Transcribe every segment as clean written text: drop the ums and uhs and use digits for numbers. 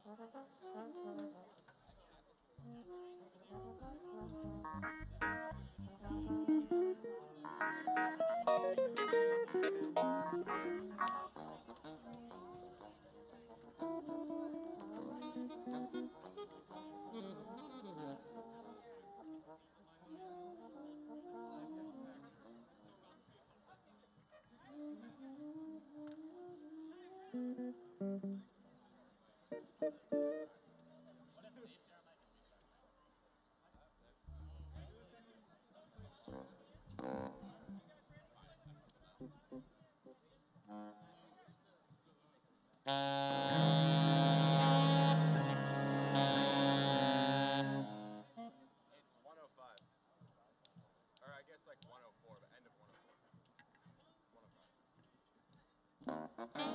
It's 105. Or I guess like 104, but end of 104. 105.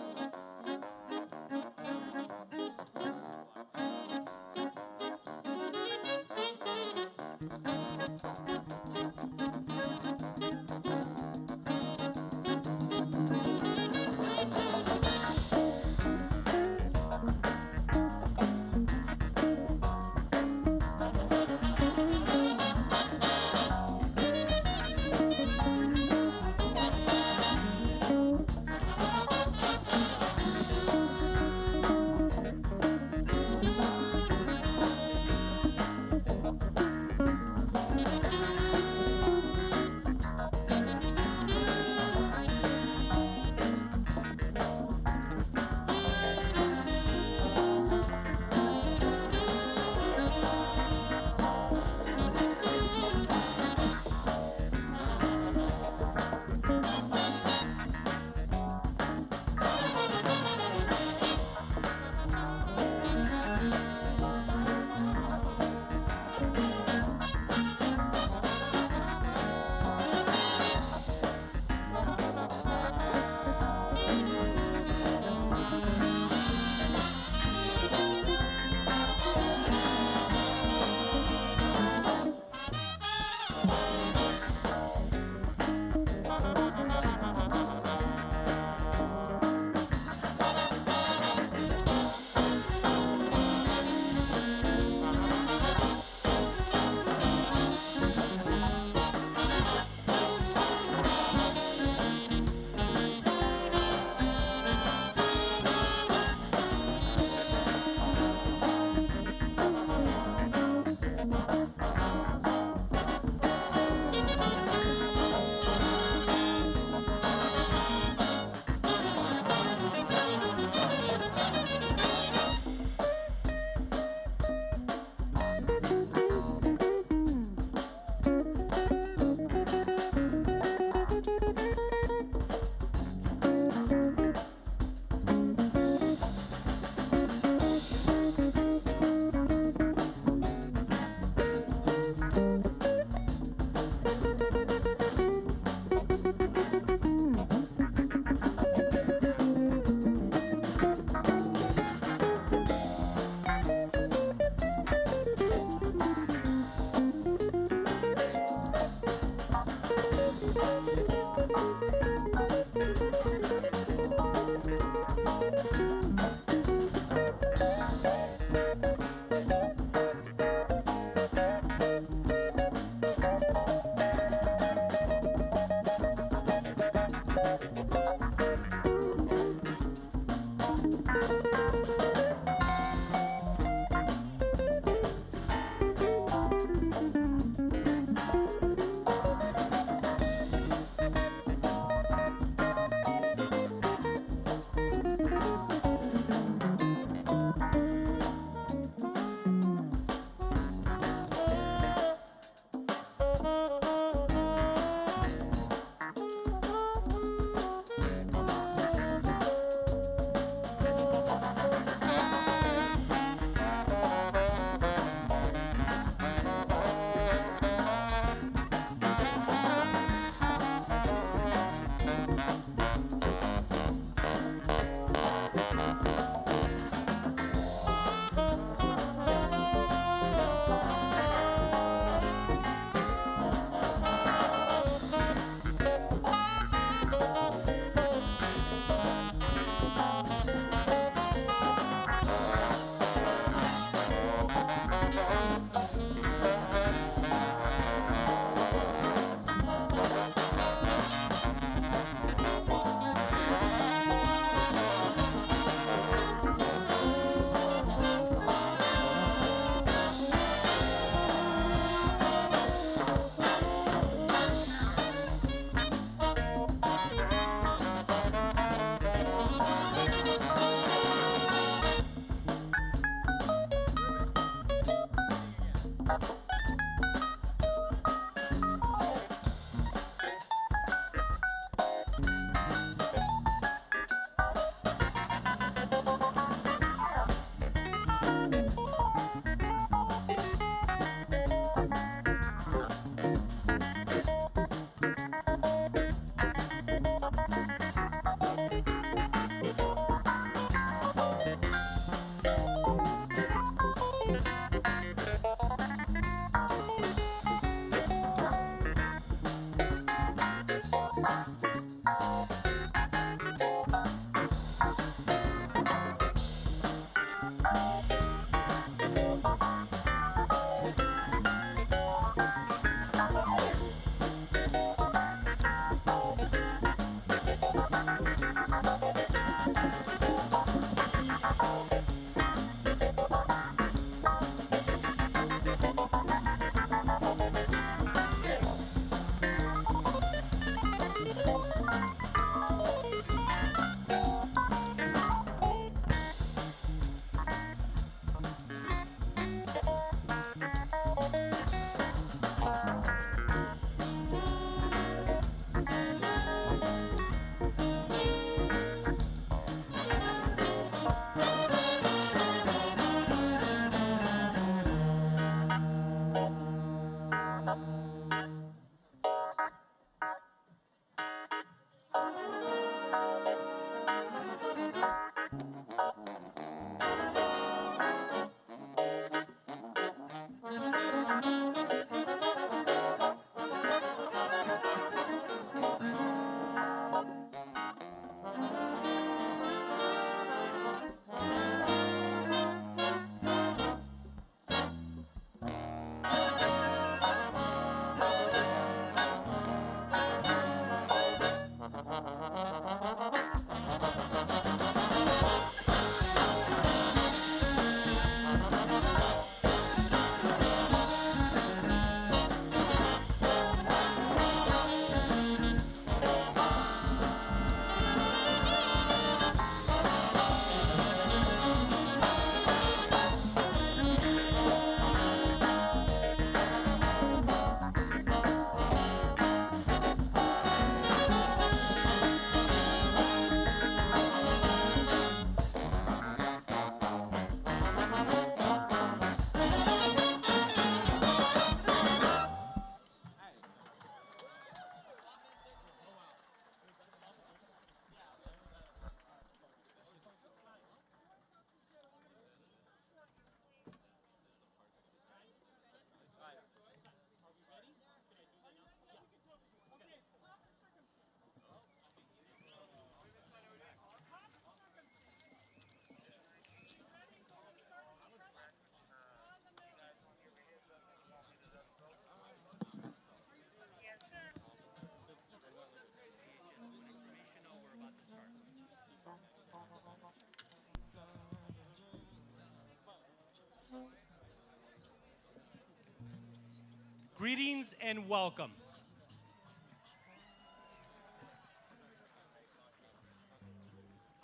Greetings and welcome.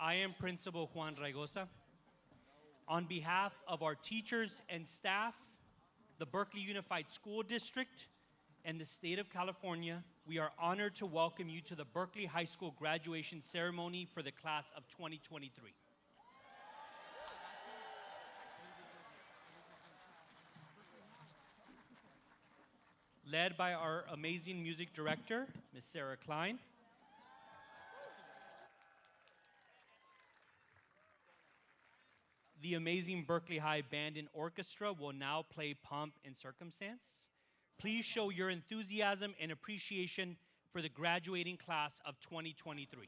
I am Principal Juan Raigosa. On behalf of our teachers and staff, the Berkeley Unified School District, and the state of California, we are honored to welcome you to the Berkeley High School graduation ceremony for the class of 2023. Led by our amazing music director, Ms. Sarah Klein. The amazing Berkeley High Band and Orchestra will now play Pomp and Circumstance. Please show your enthusiasm and appreciation for the graduating class of 2023.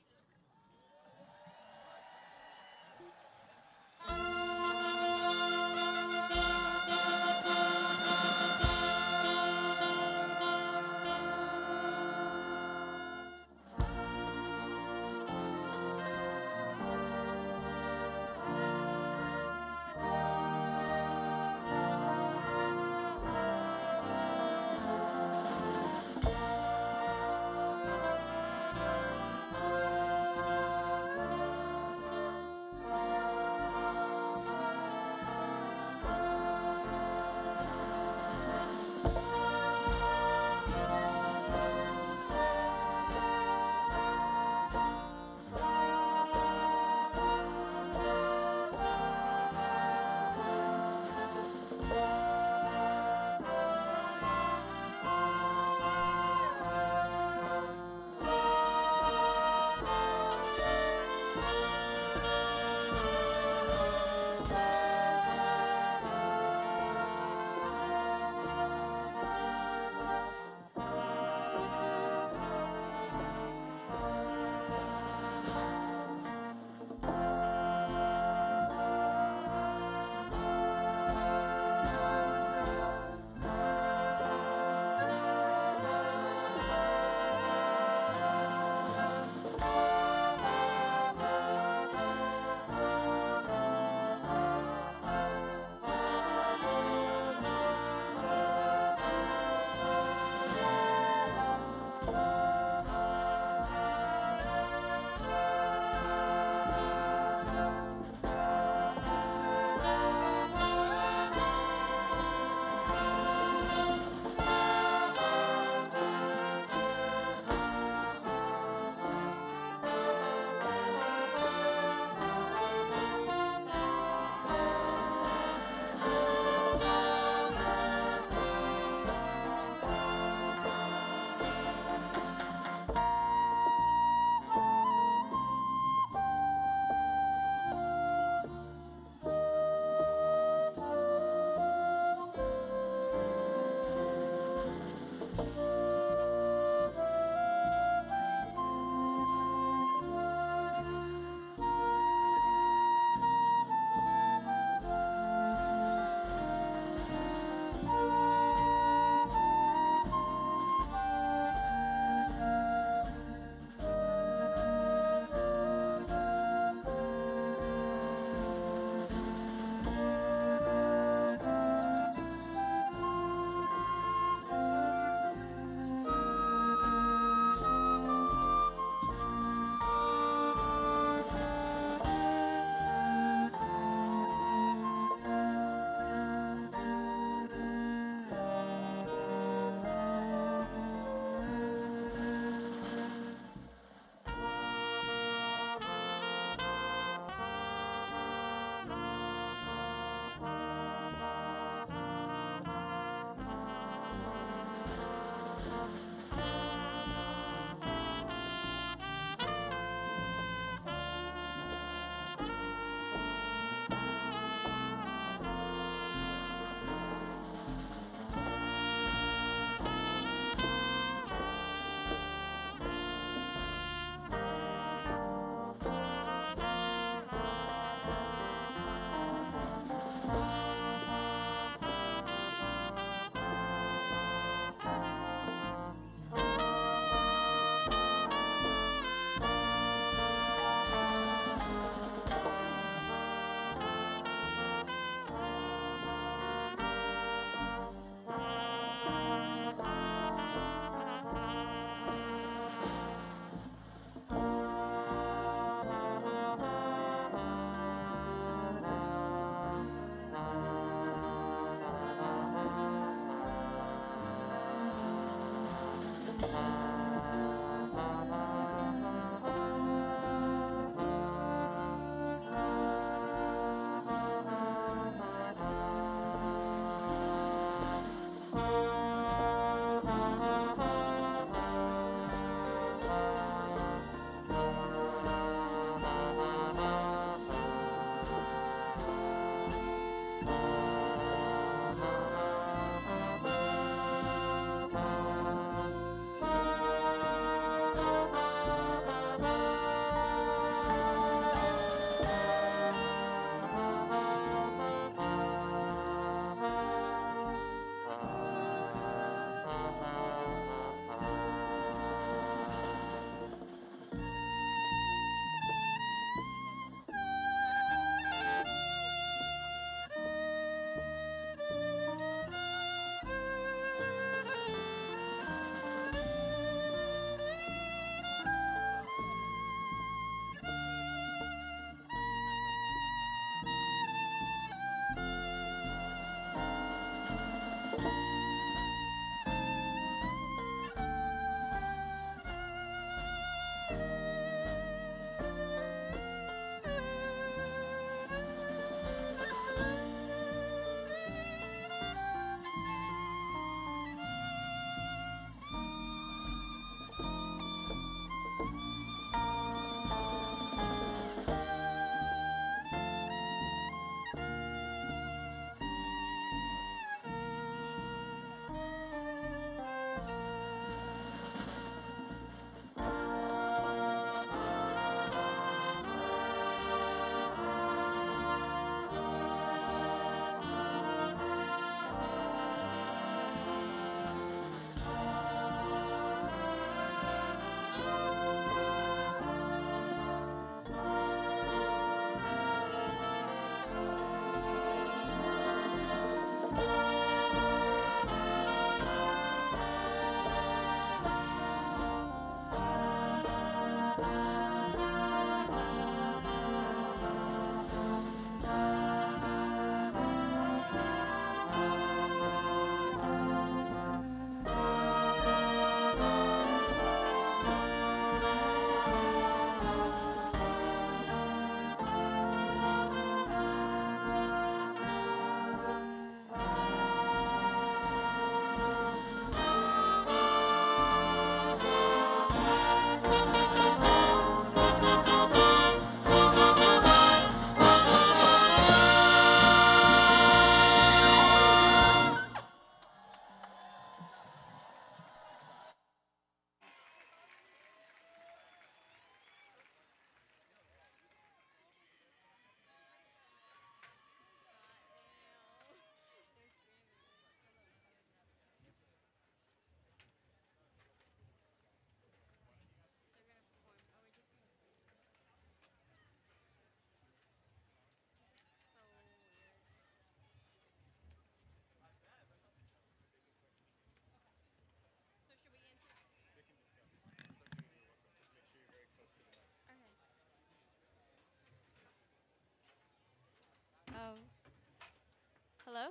Hello?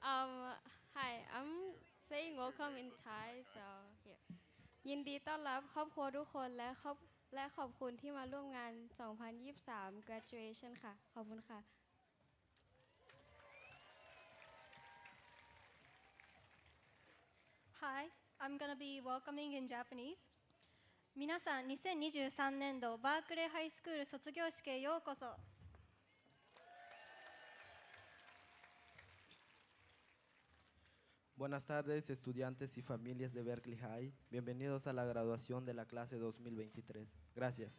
Um, Hi, I'm saying welcome in Thai, so here. ยินดีต้อนรับครอบครัวทุกคนและขอบคุณที่มาร่วมงาน 2023 graduation ค่ะ ขอบคุณค่ะ Hi, I'm gonna be welcoming in Japanese. 皆さん、2023年度バークレーハイスクール卒業式へようこそ。Buenas tardes, estudiantes y familias de Berkeley High. Bienvenidos a la graduación de la clase 2023. Gracias.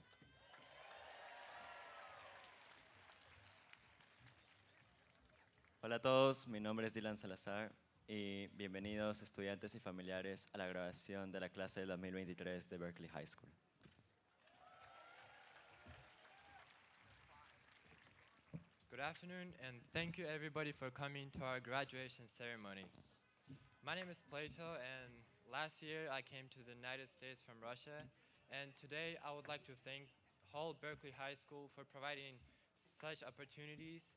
Hola a todos, mi nombre es Dylan Salazar y bienvenidos estudiantes y familiares a la graduación de la clase del 2023 de Berkeley High School. Good afternoon, and thank you everybody for coming to our graduation ceremony. My name is Plato, and last year I came to the United States from Russia, and today I would like to thank whole Berkeley High School for providing such opportunities,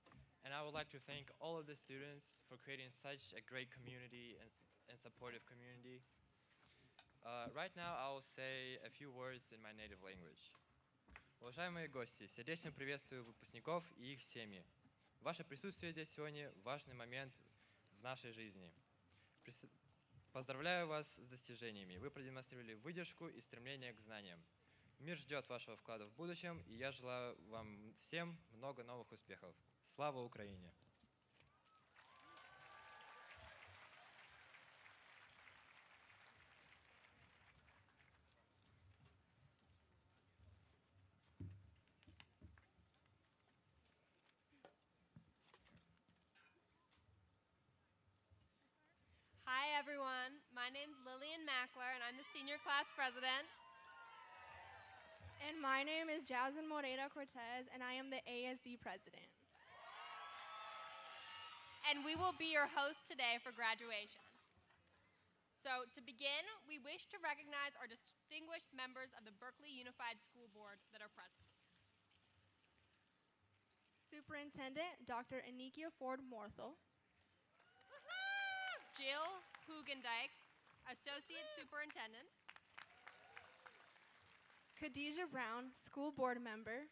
and I would like to thank all of the students for creating such a great community and supportive community. Right now I will say a few words in my native language. Уважаемые гости, сердечно приветствую выпускников и их семьи. Ваше присутствие здесь сегодня – важный момент в нашей жизни. Поздравляю вас с достижениями. Вы продемонстрировали выдержку и стремление к знаниям. Мир ждет вашего вклада в будущем, и я желаю вам всем много новых успехов. Слава Украине! Hi everyone, my name's Lillian Mackler and I'm the senior class president. And my name is Jasmine Moreda Cortez and I am the ASB president. And we will be your hosts today for graduation. So to begin, we wish to recognize our distinguished members of the Berkeley Unified School Board that are present. Superintendent Dr. Anikia Ford Morthel. Jill Hugendijk, Associate Superintendent. Khadijah Brown, School Board Member.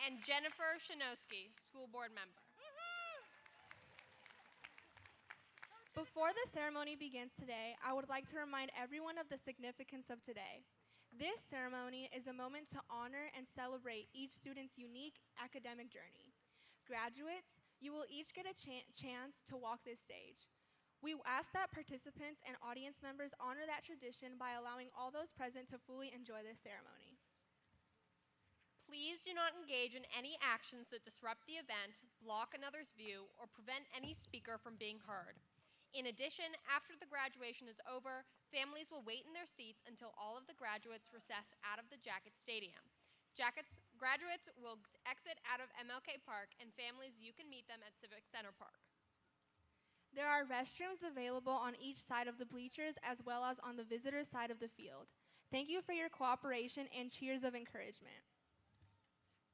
And Jennifer Shanowski, School Board Member. Before the ceremony begins today, I would like to remind everyone of the significance of today. This ceremony is a moment to honor and celebrate each student's unique academic journey. Graduates, you will each get a chance to walk this stage. We ask that participants and audience members honor that tradition by allowing all those present to fully enjoy this ceremony. Please do not engage in any actions that disrupt the event, block another's view, or prevent any speaker from being heard. In addition, after the graduation is over, families will wait in their seats until all of the graduates recess out of the Jacket Stadium. Graduates will exit out of MLK Park, and families, you can meet them at Civic Center Park. There are restrooms available on each side of the bleachers as well as on the visitor side of the field. Thank you for your cooperation and cheers of encouragement.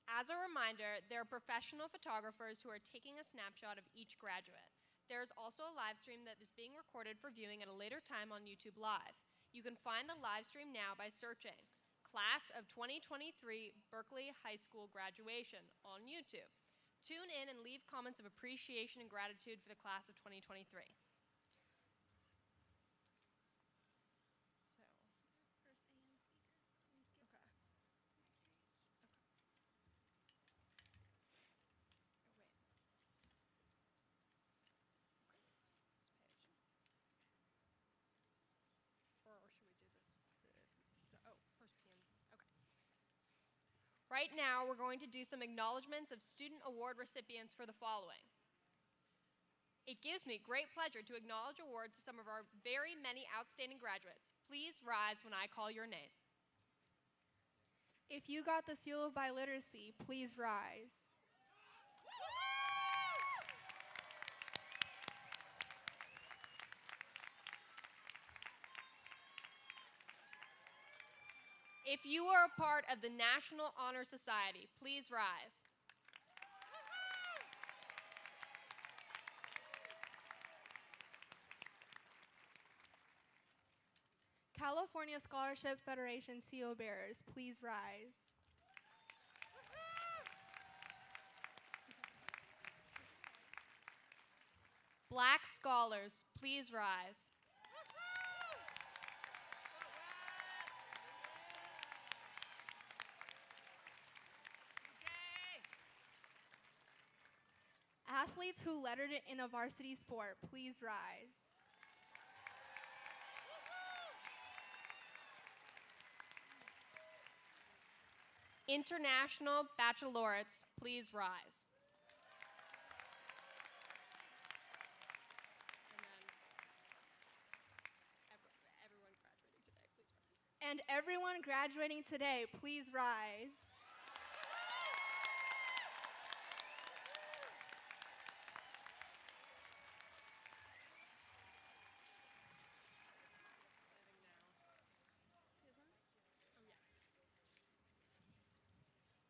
As a reminder, there are professional photographers who are taking a snapshot of each graduate. There is also a live stream that is being recorded for viewing at a later time on YouTube Live. You can find the live stream now by searching Class of 2023 Berkeley High School Graduation on YouTube. Tune in and leave comments of appreciation and gratitude for the class of 2023. Right now, we're going to do some acknowledgements of student award recipients for the following. It gives me great pleasure to acknowledge awards to some of our very many outstanding graduates. Please rise when I call your name. If you got the seal of biliteracy, please rise. If you are a part of the National Honor Society, please rise. California Scholarship Federation CO bearers, please rise. Black scholars, please rise. Athletes who lettered it in a varsity sport, please rise. International baccalaureates, please rise. And everyone graduating today, please rise.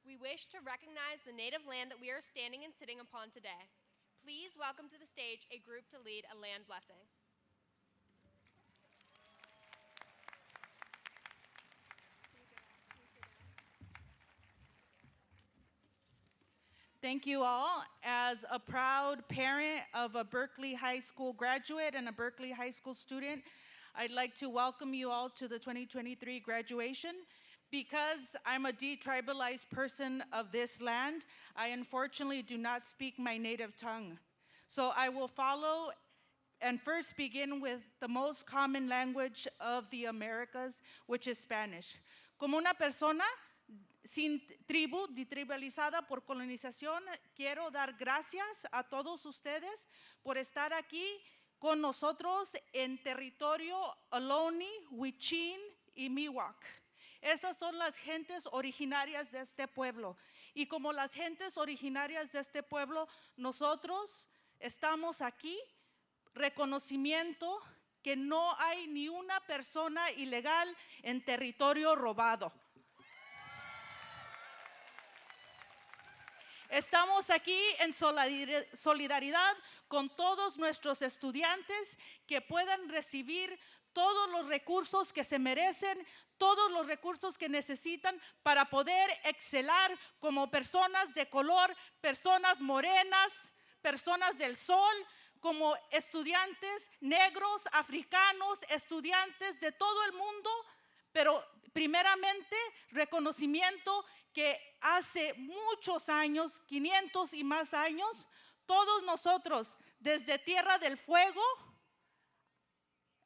We wish to recognize the native land that we are standing and sitting upon today. Please welcome to the stage a group to lead a land blessing. Thank you all. As a proud parent of a Berkeley High School graduate and a Berkeley High School student, I'd like to welcome you all to the 2023 graduation. Because I'm a detribalized person of this land, I unfortunately do not speak my native tongue. So I will follow and first begin with the most common language of the Americas, which is Spanish. Como una persona sin tribu, detribalizada por colonización, quiero dar gracias a todos ustedes por estar aquí con nosotros en territorio Ohlone, Huichin y Miwok. Esas son las gentes originarias de este pueblo. Y como las gentes originarias de este pueblo, nosotros estamos aquí, reconocimiento que no hay ni una persona ilegal en territorio robado. Estamos aquí en solidaridad con todos nuestros estudiantes que puedan recibir todos los recursos que se merecen, todos los recursos que necesitan para poder excelar como personas de color, personas morenas, personas del sol, como estudiantes negros, africanos, estudiantes de todo el mundo, pero primeramente reconocimiento que hace muchos años, 500 y más años, todos nosotros, desde Tierra del Fuego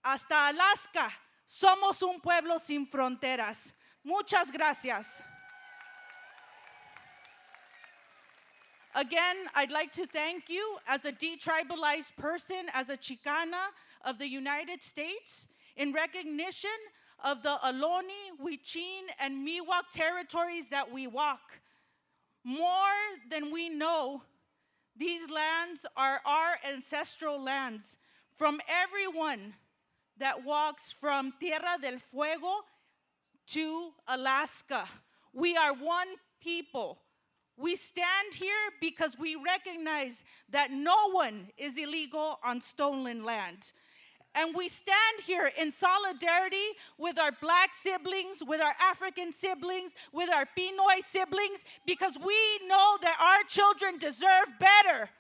hasta Alaska, somos un pueblo sin fronteras. Muchas gracias. Again, I'd like to thank you as a detribalized person, as a Chicana of the United States, in recognition of the Ohlone, Huichin, and Miwok territories that we walk. More than we know, these lands are our ancestral lands. From everyone that walks from Tierra del Fuego to Alaska, we are one people. We stand here because we recognize that no one is illegal on stolen land. And we stand here in solidarity with our black siblings, with our African siblings, with our Pinoy siblings, because we know that our children deserve better.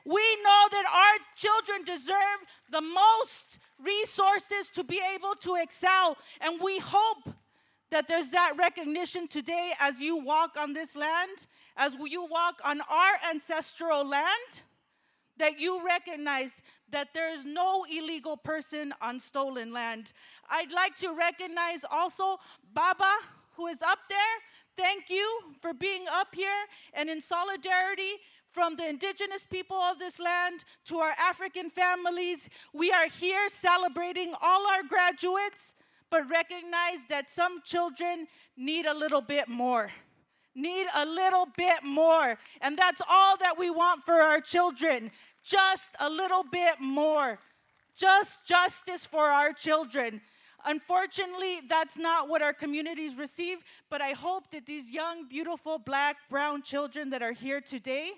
We know that our children deserve the most resources to be able to excel. And we hope that there's that recognition today as you walk on this land, as you walk on our ancestral land, that you recognize that there is no illegal person on stolen land. I'd like to recognize also Baba, who is up there. Thank you for being up here, and in solidarity from the indigenous people of this land to our African families, we are here celebrating all our graduates, but recognize that some children need a little bit more. Need a little bit more. And that's all that we want for our children. Just a little bit more. Just justice for our children. Unfortunately, that's not what our communities receive, but I hope that these young, beautiful, black, brown children that are here today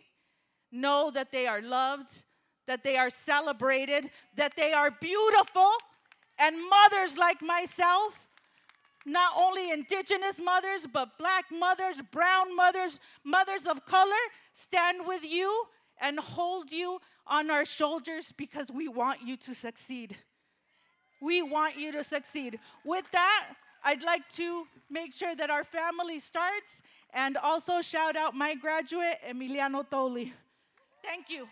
know that they are loved, that they are celebrated, that they are beautiful, and mothers like myself, not only indigenous mothers, but black mothers, brown mothers, mothers of color, stand with you and hold you on our shoulders because we want you to succeed. We want you to succeed. With that, I'd like to make sure that our family starts and also shout out my graduate, Emiliano Toli. Thank you.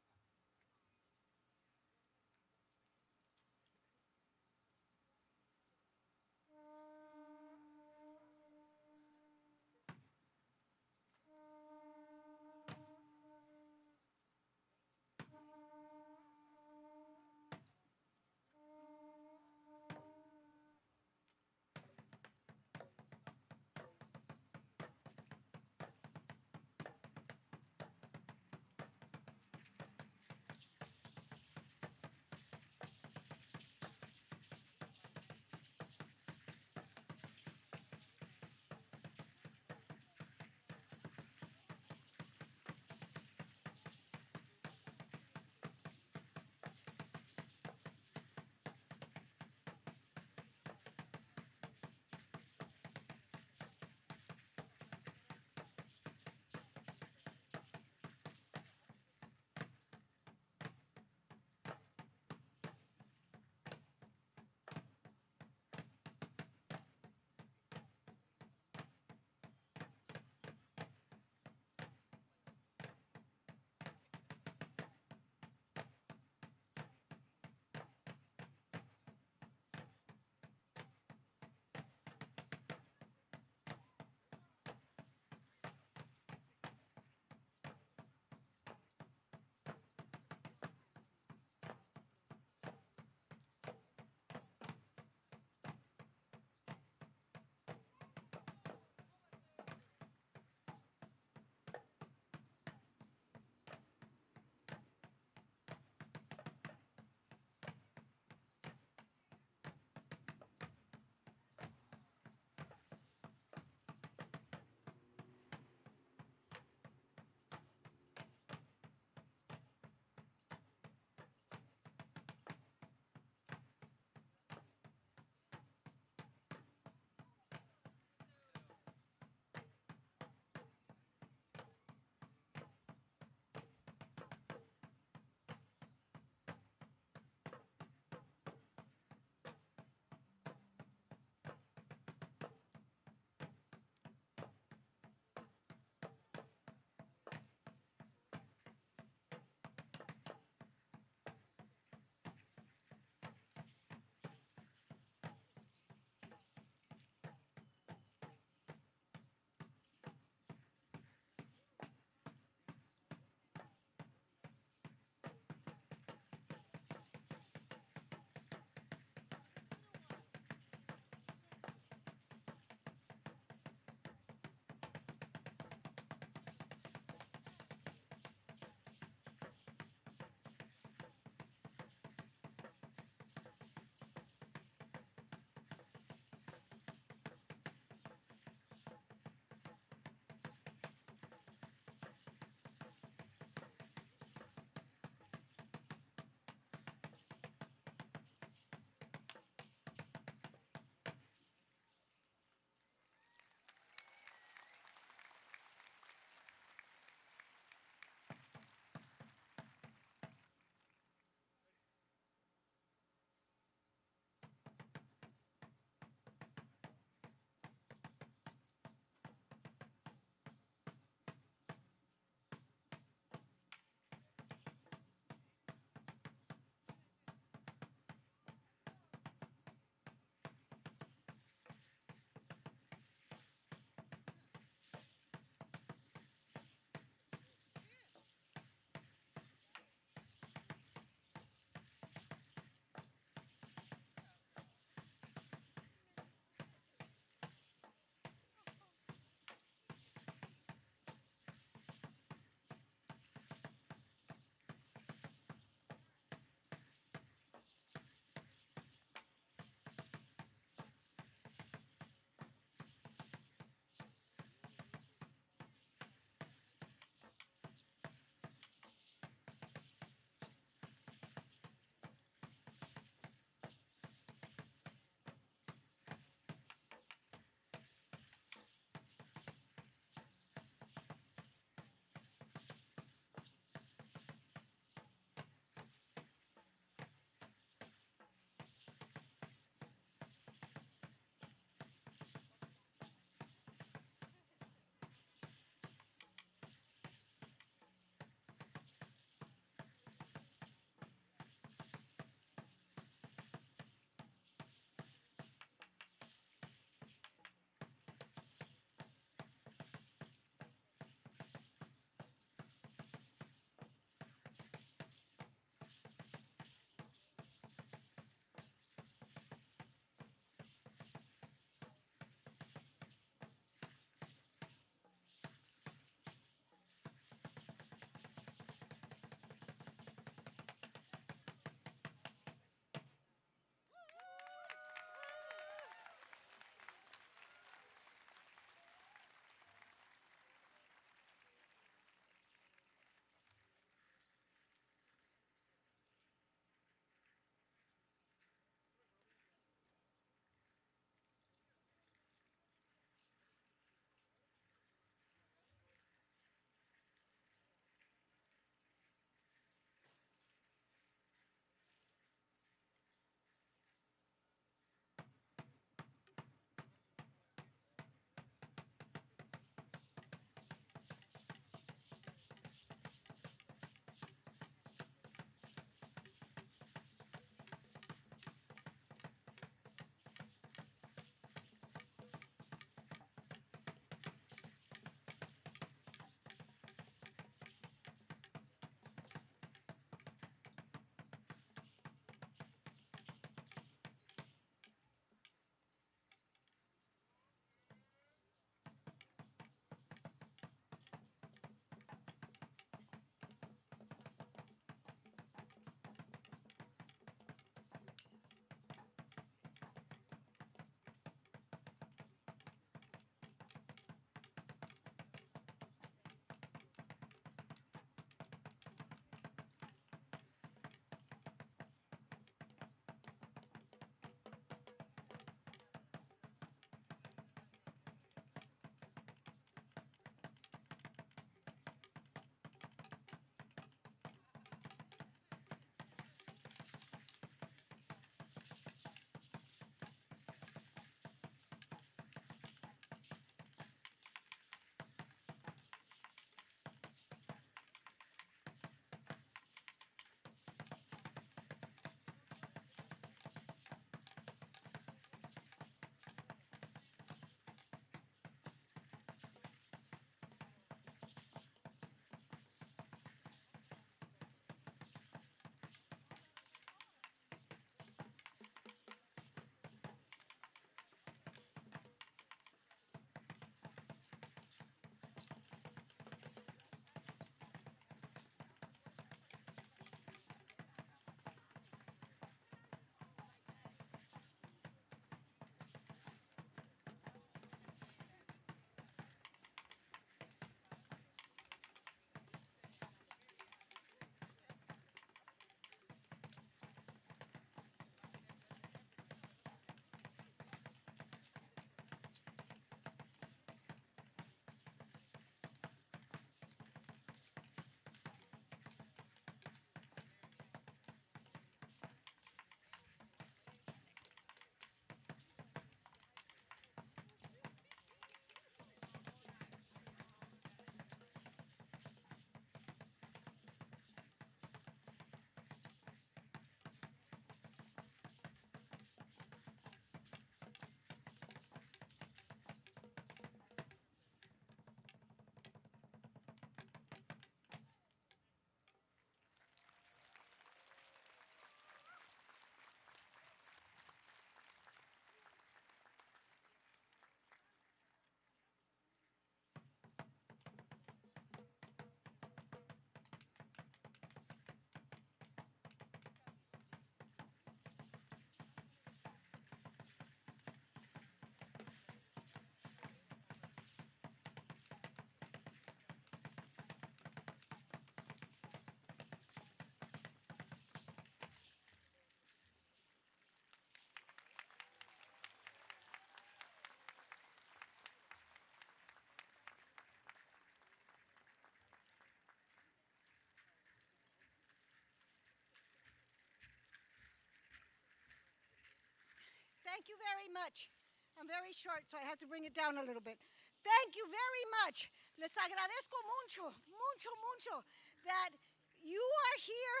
Thank you very much. I'm very short, so I have to bring it down a little bit. Thank you very much. Les agradezco mucho, mucho, mucho that you are here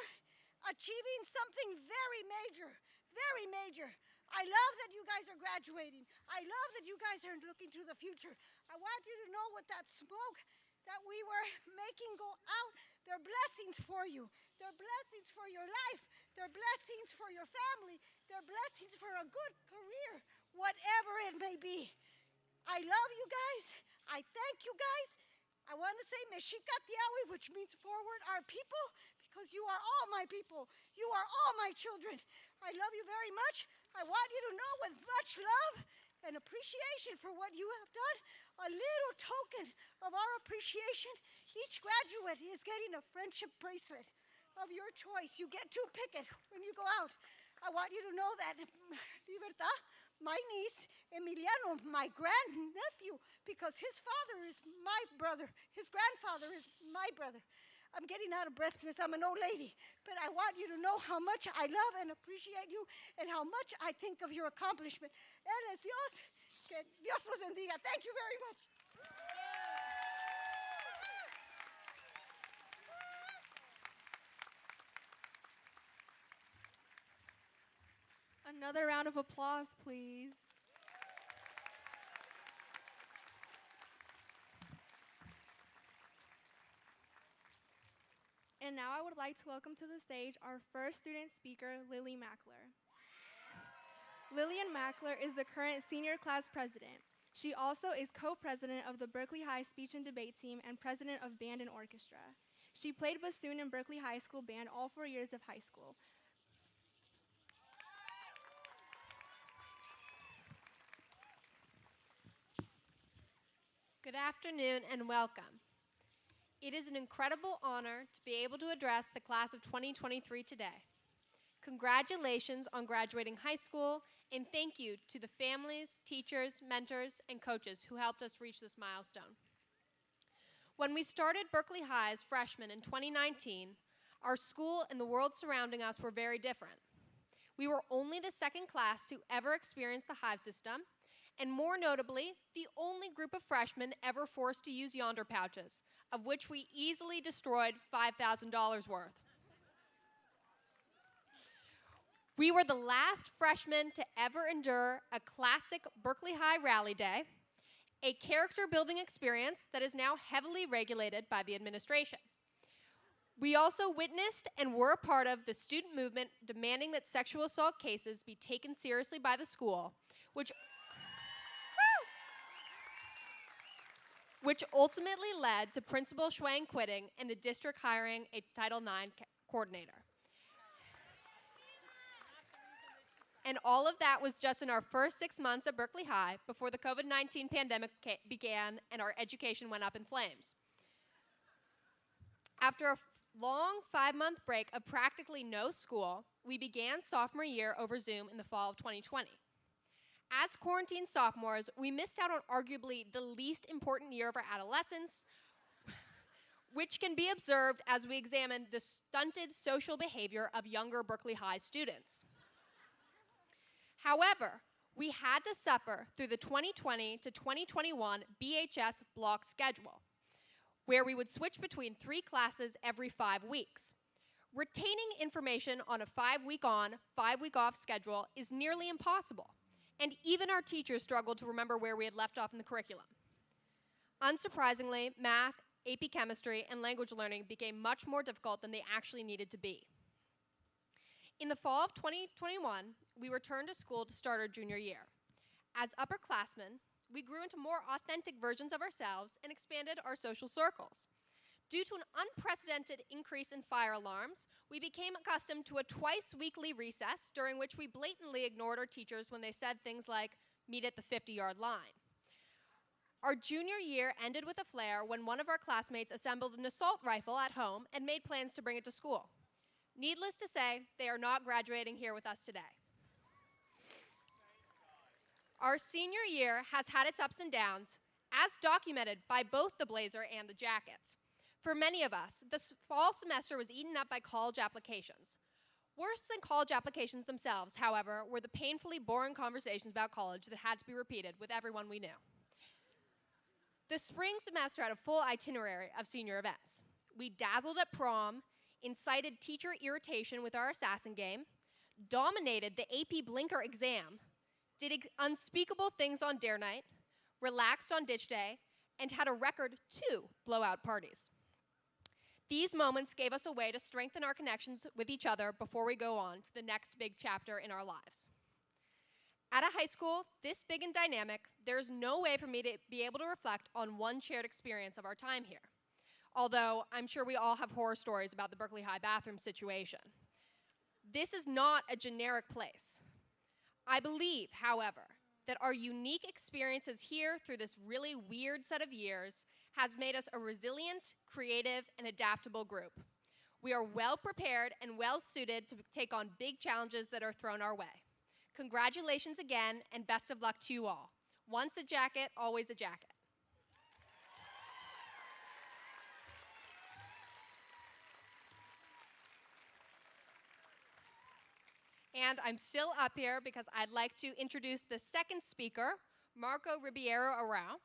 achieving something very major, very major. I love that you guys are graduating. I love that you guys are looking to the future. I want you to know what that smoke that we were making go out, they're blessings for you. They're blessings for your life. They're blessings for your family. They're blessings for a good career, whatever it may be. I love you guys. I thank you guys. I want to say Meshika Tiawi, which means forward our people, because you are all my people. You are all my children. I love you very much. I want you to know with much love and appreciation for what you have done, a little token of our appreciation. Each graduate is getting a friendship bracelet of your choice. You get to pick it when you go out. I want you to know that Libertad, my niece, Emiliano, my grandnephew, because his father is my brother, his grandfather is my brother. I'm getting out of breath because I'm an old lady, but I want you to know how much I love and appreciate you and how much I think of your accomplishment. Él es Dios. Que Dios los bendiga. Thank you very much. Another round of applause, please. And now I would like to welcome to the stage our first student speaker, Lily Mackler. Lillian Mackler is the current senior class president. She also is co-president of the Berkeley High Speech and Debate Team and president of Band and Orchestra. She played bassoon in Berkeley High School Band all 4 years of high school. Good afternoon and welcome. It is an incredible honor to be able to address the class of 2023 today. Congratulations on graduating high school, and thank you to the families, teachers, mentors, and coaches who helped us reach this milestone. When we started Berkeley High as freshmen in 2019, our school and the world surrounding us were very different. We were only the second class to ever experience the Hive system, and more notably, the only group of freshmen ever forced to use yonder pouches, of which we easily destroyed $5,000 worth. We were the last freshmen to ever endure a classic Berkeley High Rally Day, a character-building experience that is now heavily regulated by the administration. We also witnessed and were a part of the student movement demanding that sexual assault cases be taken seriously by the school, which ultimately led to Principal Schwang quitting and the district hiring a Title IX coordinator. And all of that was just in our first 6 months at Berkeley High before the COVID-19 pandemic began and our education went up in flames. After a long 5-month break of practically no school, we began sophomore year over Zoom in the fall of 2020. As quarantine sophomores, we missed out on arguably the least important year of our adolescence, which can be observed as we examine the stunted social behavior of younger Berkeley High students. However, we had to suffer through the 2020 to 2021 BHS block schedule, where we would switch between 3 classes every 5 weeks. Retaining information on a 5-week on, 5-week off schedule is nearly impossible, and even our teachers struggled to remember where we had left off in the curriculum. Unsurprisingly, math, AP chemistry, and language learning became much more difficult than they actually needed to be. In the fall of 2021, we returned to school to start our junior year. As upperclassmen, we grew into more authentic versions of ourselves and expanded our social circles. Due to an unprecedented increase in fire alarms, we became accustomed to a twice-weekly recess during which we blatantly ignored our teachers when they said things like, "Meet at the 50-yard line." Our junior year ended with a flare when one of our classmates assembled an assault rifle at home and made plans to bring it to school. Needless to say, they are not graduating here with us today. Our senior year has had its ups and downs, as documented by both the blazer and the jacket. For many of us, this fall semester was eaten up by college applications. Worse than college applications themselves, however, were the painfully boring conversations about college that had to be repeated with everyone we knew. The spring semester had a full itinerary of senior events. We dazzled at prom, incited teacher irritation with our assassin game, dominated the AP blinker exam, did unspeakable things on dare night, relaxed on ditch day, and had a record 2 blowout parties. These moments gave us a way to strengthen our connections with each other before we go on to the next big chapter in our lives. At a high school this big and dynamic, there's no way for me to be able to reflect on one shared experience of our time here. Although I'm sure we all have horror stories about the Berkeley High bathroom situation. This is not a generic place. I believe, however, that our unique experiences here through this really weird set of years has made us a resilient, creative, and adaptable group. We are well prepared and well suited to take on big challenges that are thrown our way. Congratulations again, and best of luck to you all. Once a jacket, always a jacket. And I'm still up here because I'd like to introduce the second speaker, Marco Ribeiro Arau.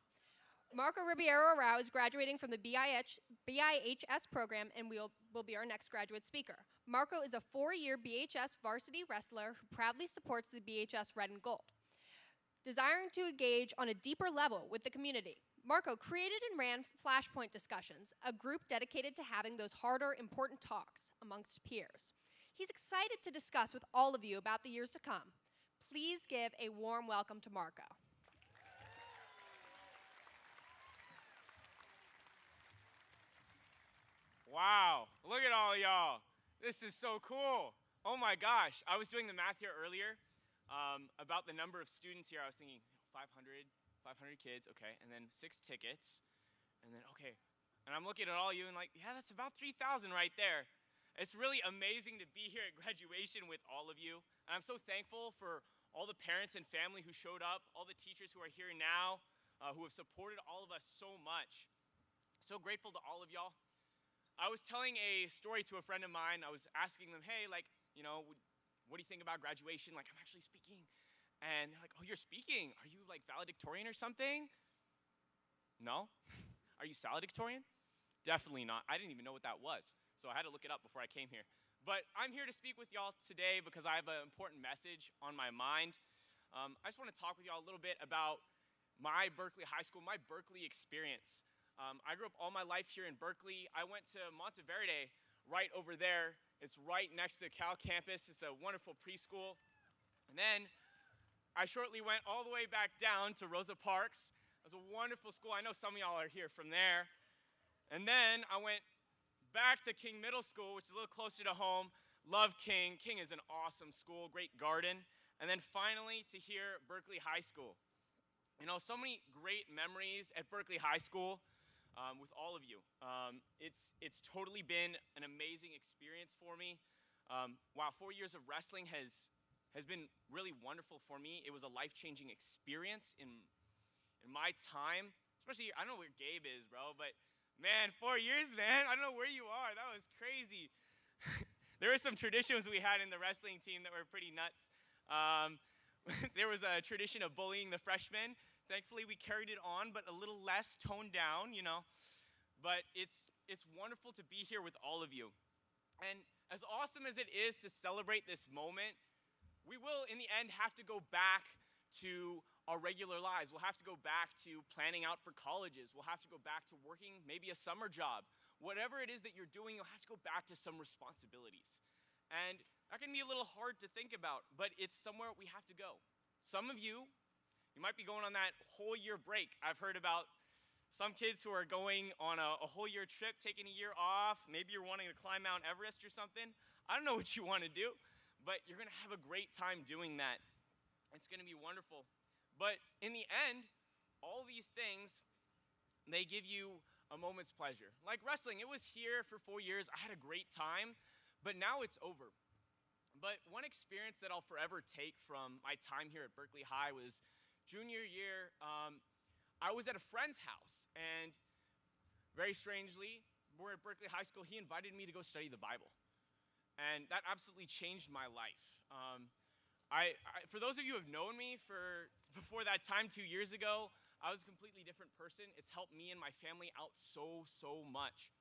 Marco Ribeiro Arau is graduating from the BIHS program and will be our next graduate speaker. Marco is a 4-year BHS varsity wrestler who proudly supports the BHS Red and Gold. Desiring to engage on a deeper level with the community, Marco created and ran Flashpoint Discussions, a group dedicated to having those harder, important talks amongst peers. He's excited to discuss with all of you about the years to come. Please give a warm welcome to Marco. Wow, look at all y'all. This is so cool. Oh my gosh, I was doing the math here earlier about the number of students here. I was thinking 500 kids, okay, and then 6 tickets, and then, okay. And I'm looking at all you and like, yeah, that's about 3,000 right there. It's really amazing to be here at graduation with all of you. And I'm so thankful for all the parents and family who showed up, all the teachers who are here now, who have supported all of us so much. So grateful to all of y'all. I was telling a story to a friend of mine. I was asking them, hey, like, you know, what do you think about graduation? Like, I'm actually speaking. And they're like, oh, you're speaking. Are you like valedictorian or something? No? Are you salutatorian? Definitely not. I didn't even know what that was. So I had to look it up before I came here. But I'm here to speak with y'all today because I have an important message on my mind. I just want to talk with y'all a little bit about my Berkeley High School, my Berkeley experience. I grew up all my life here in Berkeley. I went to Monteverde right over there. It's right next to Cal campus. It's a wonderful preschool. And then I shortly went all the way back down to Rosa Parks. It was a wonderful school. I know some of y'all are here from there. And then I went back to King Middle School, which is a little closer to home. Love King. King is an awesome school, great garden. And then finally to here, Berkeley High School. You know, so many great memories at Berkeley High School with all of you. It's totally been an amazing experience for me. Wow, 4 years of wrestling has been really wonderful for me. It was a life-changing experience in my time, especially, I don't know where Gabe is, bro, but man, 4 years, man. I don't know where you are. That was crazy. There were some traditions we had in the wrestling team that were pretty nuts. There was a tradition of bullying the freshmen. Thankfully, we carried it on, but a little less toned down, you know. But it's wonderful to be here with all of you. And as awesome as it is to celebrate this moment, we will, in the end, have to go back to our regular lives. We'll have to go back to planning out for colleges. We'll have to go back to working maybe a summer job. Whatever it is that you're doing, you'll have to go back to some responsibilities. And that can be a little hard to think about, but it's somewhere we have to go. Some of you might be going on that whole year break. I've heard about some kids who are going on a whole year trip, taking a year off. Maybe you're wanting to climb Mount Everest or something. I don't know what you want to do, but you're going to have a great time doing that. It's going to be wonderful. But in the end, all these things, they give you a moment's pleasure. Like wrestling, it was here for 4 years. I had a great time, but now it's over. But one experience that I'll forever take from my time here at Berkeley High was junior year. I was at a friend's house, and very strangely, we're at Berkeley High School, he invited me to go study the Bible. and that absolutely changed my life. For those of you who have known me before that time 2 years ago, I was a completely different person. It's helped me and my family out so much.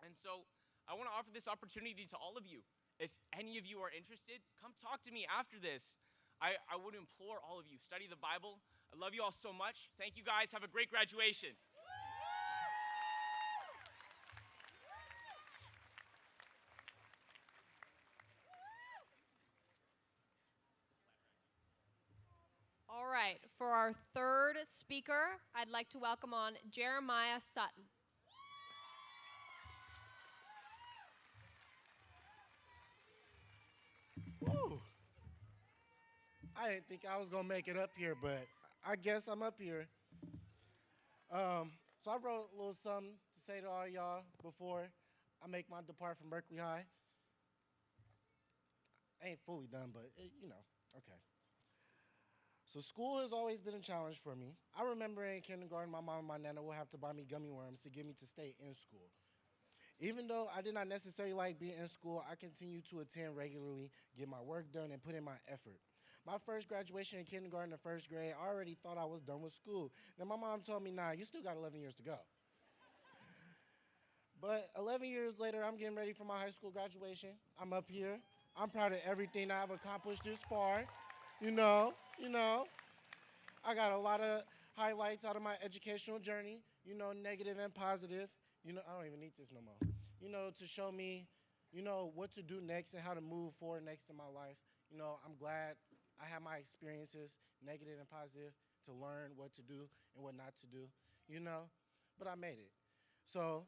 And so I want to offer this opportunity to all of you. If any of you are interested, come talk to me after this. I would implore all of you, study the Bible. I love you all so much. Thank you guys. Have a great graduation. All right, for our third speaker, I'd like to welcome on Jeremiah Sutton. Woo. I didn't think I was going to make it up here, but I guess I'm up here. So I wrote a little something to say to all y'all before I make my depart from Berkeley High. I ain't fully done, but okay. So school has always been a challenge for me. I remember in kindergarten, my mom and my nana would have to buy me gummy worms to get me to stay in school. Even though I did not necessarily like being in school, I continued to attend regularly, get my work done, and put in my effort. My first graduation in kindergarten and first grade, I already thought I was done with school. Then my mom told me, nah, you still got 11 years to go. But 11 years later, I'm getting ready for my high school graduation. I'm up here. I'm proud of everything I've accomplished this far. You know, I got a lot of highlights out of my educational journey, negative and positive. I don't even need this no more. To show me, what to do next and how to move forward next in my life. I'm glad I had my experiences, negative and positive, to learn what to do and what not to do, but I made it. So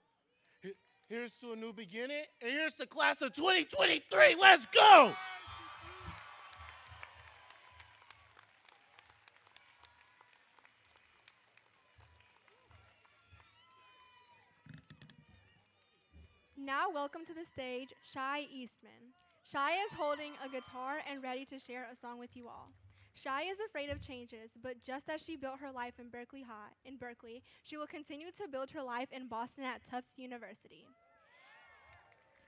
here's to a new beginning, and here's the class of 2023. Let's go! Now welcome to the stage, Shai Eastman. Shai is holding a guitar and ready to share a song with you all. Shai is afraid of changes, but just as she built her life in Berkeley, she will continue to build her life in Boston at Tufts University.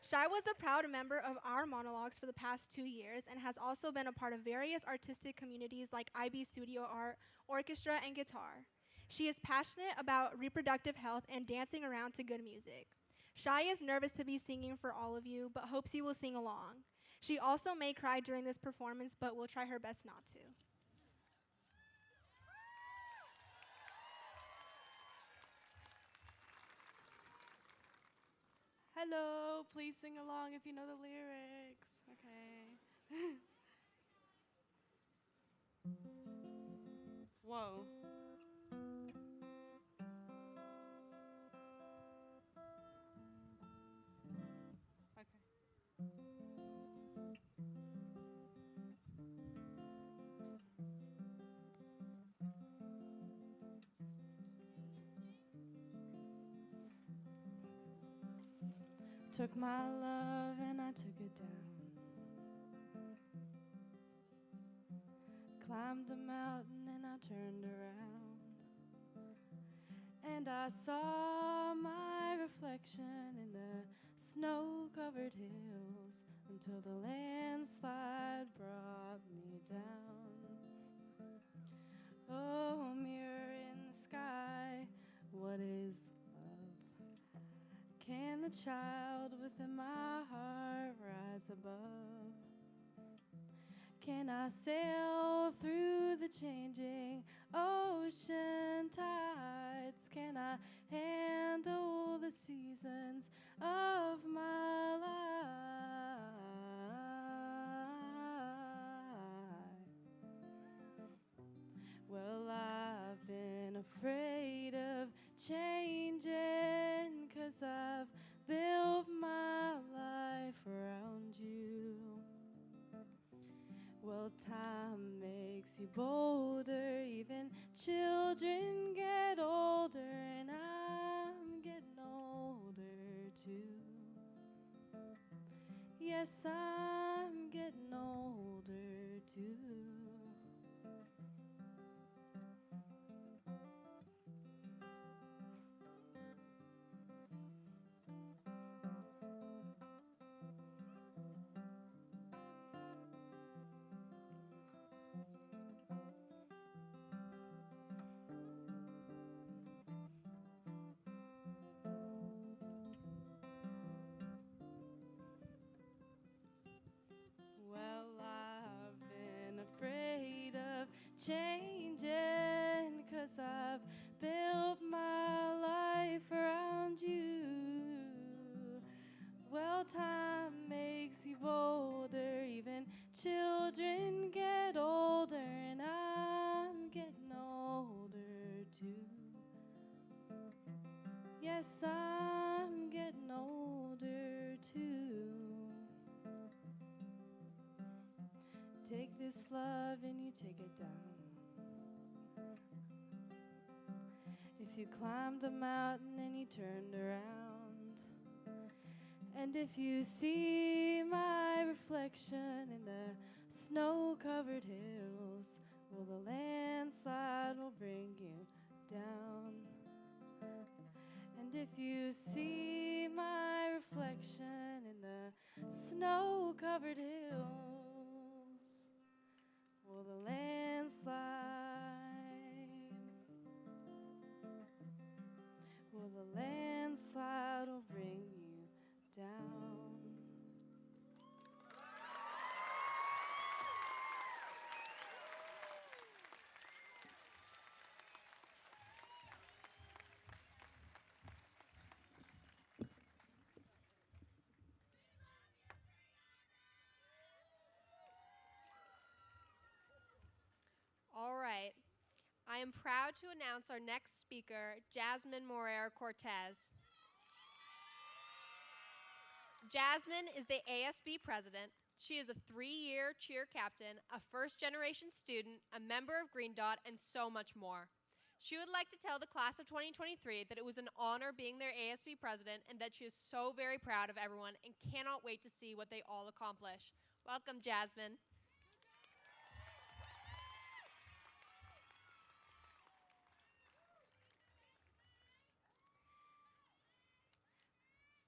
Shai was a proud member of our monologues for the past 2 years and has also been a part of various artistic communities like IB Studio Art, Orchestra, and Guitar. She is passionate about reproductive health and dancing around to good music. Shai is nervous to be singing for all of you, but hopes you will sing along. She also may cry during this performance, but will try her best not to. Hello, please sing along if you know the lyrics. Okay. Whoa. Took my love and I took it down. Climbed a mountain and I turned around. And I saw my reflection in the snow-covered hills until the landslide brought me down. Oh, mirror in the sky, what is can the child within my heart rise above? Can I sail through the changing ocean tides? Can I handle the seasons of my life? Well, I've been afraid of changing 'cause I've built my life around you. Well, time makes you bolder, even children get older, and I'm getting older too. Yes, I'm getting older too. guess I'm getting older too. Take this love and you take it down. If you climbed a mountain and you turned around, and if you see my reflection in the snow-covered hills, well, the landslide will bring you down. And if you see my reflection in the snow-covered hills, well, the landslide, well, the landslide will bring you down. All right. I am proud to announce our next speaker, Jasmine Morer Cortez. Jasmine is the ASB president. She is a 3-year cheer captain, a first-generation student, a member of Green Dot, and so much more. She would like to tell the class of 2023 that it was an honor being their ASB president and that she is so very proud of everyone and cannot wait to see what they all accomplish. Welcome, Jasmine.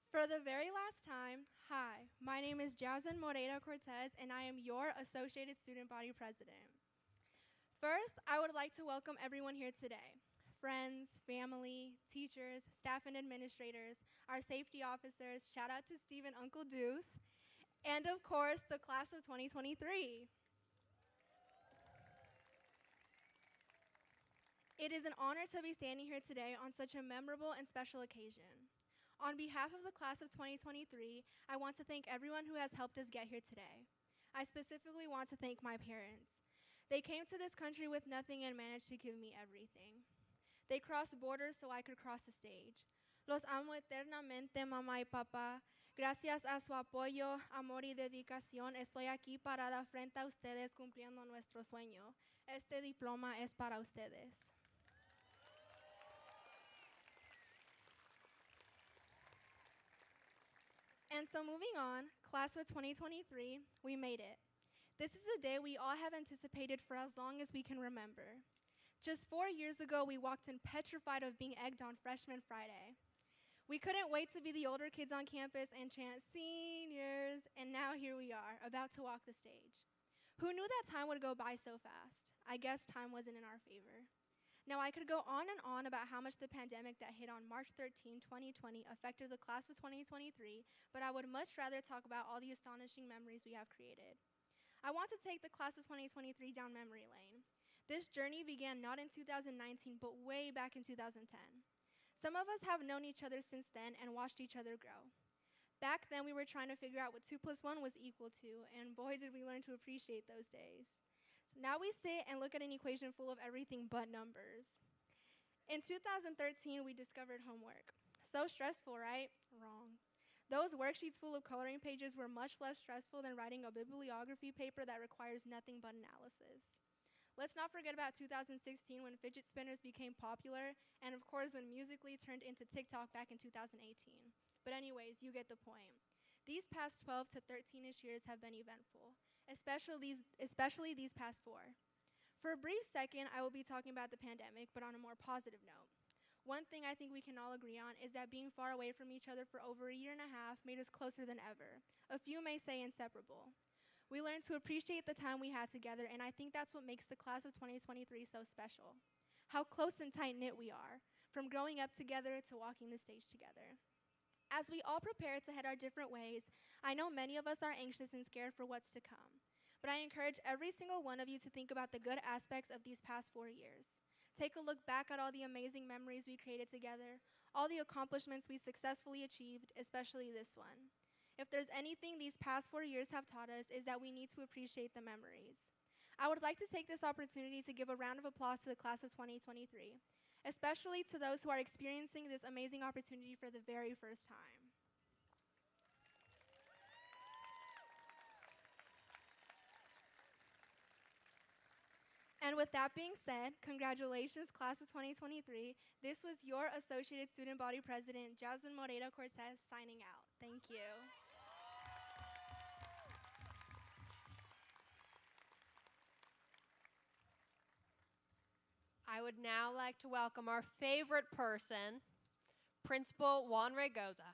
For the very last time, hi, my name is Jasmine Moreira Cortez, and I am your Associated Student Body President. First, I would like to welcome everyone here today. Friends, family, teachers, staff and administrators, our safety officers, shout out to Steve and Uncle Deuce, and of course, the class of 2023. It is an honor to be standing here today on such a memorable and special occasion. On behalf of the class of 2023, I want to thank everyone who has helped us get here today. I specifically want to thank my parents. They came to this country with nothing and managed to give me everything. They crossed borders so I could cross the stage. Los amo eternamente, mamá y papá. Gracias a su apoyo, amor y dedicación, estoy aquí parada frente a ustedes cumpliendo nuestro sueño. Este diploma es para ustedes. And so moving on, class of 2023, we made it. This is a day we all have anticipated for as long as we can remember. Just 4 years ago, we walked in petrified of being egged on Freshman Friday. We couldn't wait to be the older kids on campus and chant seniors, and now here we are, about to walk the stage. Who knew that time would go by so fast? I guess time wasn't in our favor. Now, I could go on and on about how much the pandemic that hit on March 13, 2020 affected the class of 2023, but I would much rather talk about all the astonishing memories we have created. I want to take the class of 2023 down memory lane. This journey began not in 2019, but way back in 2010. Some of us have known each other since then and watched each other grow. Back then, we were trying to figure out what 2 + 1 was equal to, and boy, did we learn to appreciate those days. Now we sit and look at an equation full of everything but numbers. In 2013, we discovered homework. So stressful, right? Wrong. Those worksheets full of coloring pages were much less stressful than writing a bibliography paper that requires nothing but analysis. Let's not forget about 2016 when fidget spinners became popular, and of course when Musical.ly turned into TikTok back in 2018. But anyways, you get the point. These past 12 to 13-ish years have been eventful, especially these past 4. For a brief second, I will be talking about the pandemic, but on a more positive note. One thing I think we can all agree on is that being far away from each other for over a year and a half made us closer than ever. A few may say inseparable. We learned to appreciate the time we had together, and I think that's what makes the class of 2023 so special. How close and tight-knit we are, from growing up together to walking the stage together. As we all prepare to head our different ways, I know many of us are anxious and scared for what's to come. But I encourage every single one of you to think about the good aspects of these past 4 years. Take a look back at all the amazing memories we created together, all the accomplishments we successfully achieved, especially this one. If there's anything these past 4 years have taught us, is that we need to appreciate the memories. I would like to take this opportunity to give a round of applause to the class of 2023. especially to those who are experiencing this amazing opportunity for the very first time. And with that being said, congratulations, class of 2023. This was your Associated Student Body President, Jasmine Moreira Cortez, signing out. Thank you. I would now like to welcome our favorite person, Principal Juan Raygoza.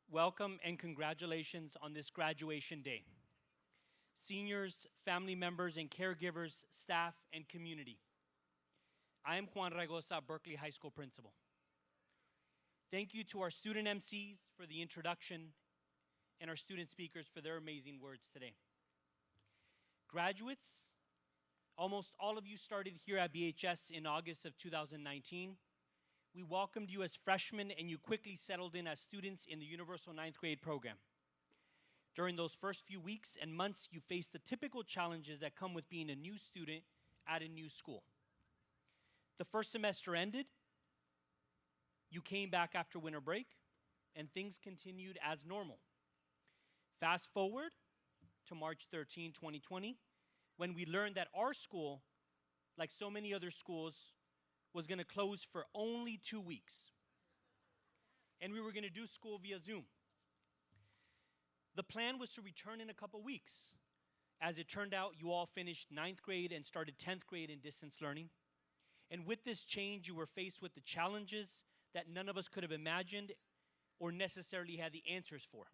Welcome and congratulations on this graduation day. Seniors, family members, and caregivers, staff, and community. I am Juan Raygoza, Berkeley High School principal. Thank you to our student MCs for the introduction and our student speakers for their amazing words today. Graduates, almost all of you started here at BHS in August of 2019. We welcomed you as freshmen and you quickly settled in as students in the Universal Ninth Grade program. During those first few weeks and months, you faced the typical challenges that come with being a new student at a new school. The first semester ended, you came back after winter break, and things continued as normal. Fast forward to March 13, 2020, when we learned that our school, like so many other schools, was going to close for only 2 weeks. And we were going to do school via Zoom. The plan was to return in a couple weeks. As it turned out, you all finished 9th grade and started 10th grade in distance learning. And with this change, you were faced with the challenges that none of us could have imagined or necessarily had the answers for.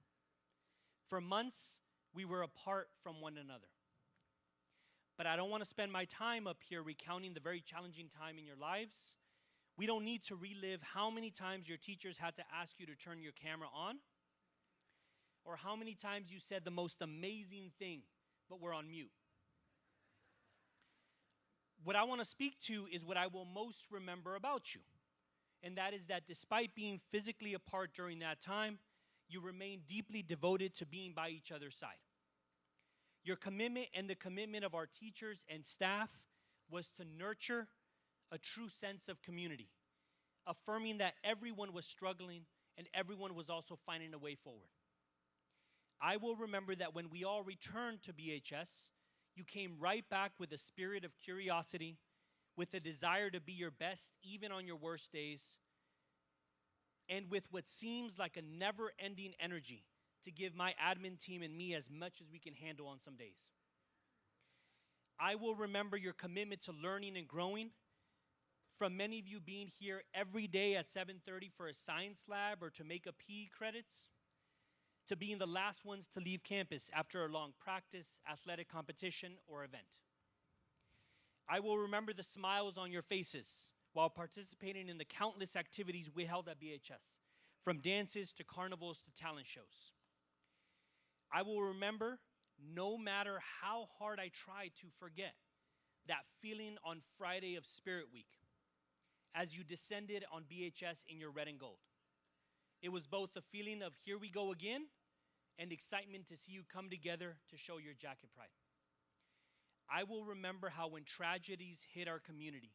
For months, we were apart from one another. But I don't want to spend my time up here recounting the very challenging time in your lives. We don't need to relive how many times your teachers had to ask you to turn your camera on, or how many times you said the most amazing thing, but were on mute. What I want to speak to is what I will most remember about you. And that is that despite being physically apart during that time, you remained deeply devoted to being by each other's side. Your commitment and the commitment of our teachers and staff was to nurture a true sense of community, affirming that everyone was struggling and everyone was also finding a way forward. I will remember that when we all returned to BHS, you came right back with a spirit of curiosity, with a desire to be your best even on your worst days, and with what seems like a never-ending energy to give my admin team and me as much as we can handle on some days. I will remember your commitment to learning and growing, from many of you being here every day at 7:30 for a science lab or to make a PE credits, to being the last ones to leave campus after a long practice, athletic competition, or event. I will remember the smiles on your faces while participating in the countless activities we held at BHS, from dances to carnivals to talent shows. I will remember, no matter how hard I tried to forget, that feeling on Friday of Spirit Week as you descended on BHS in your red and gold. It was both the feeling of here we go again and excitement to see you come together to show your jacket pride. I will remember how when tragedies hit our community,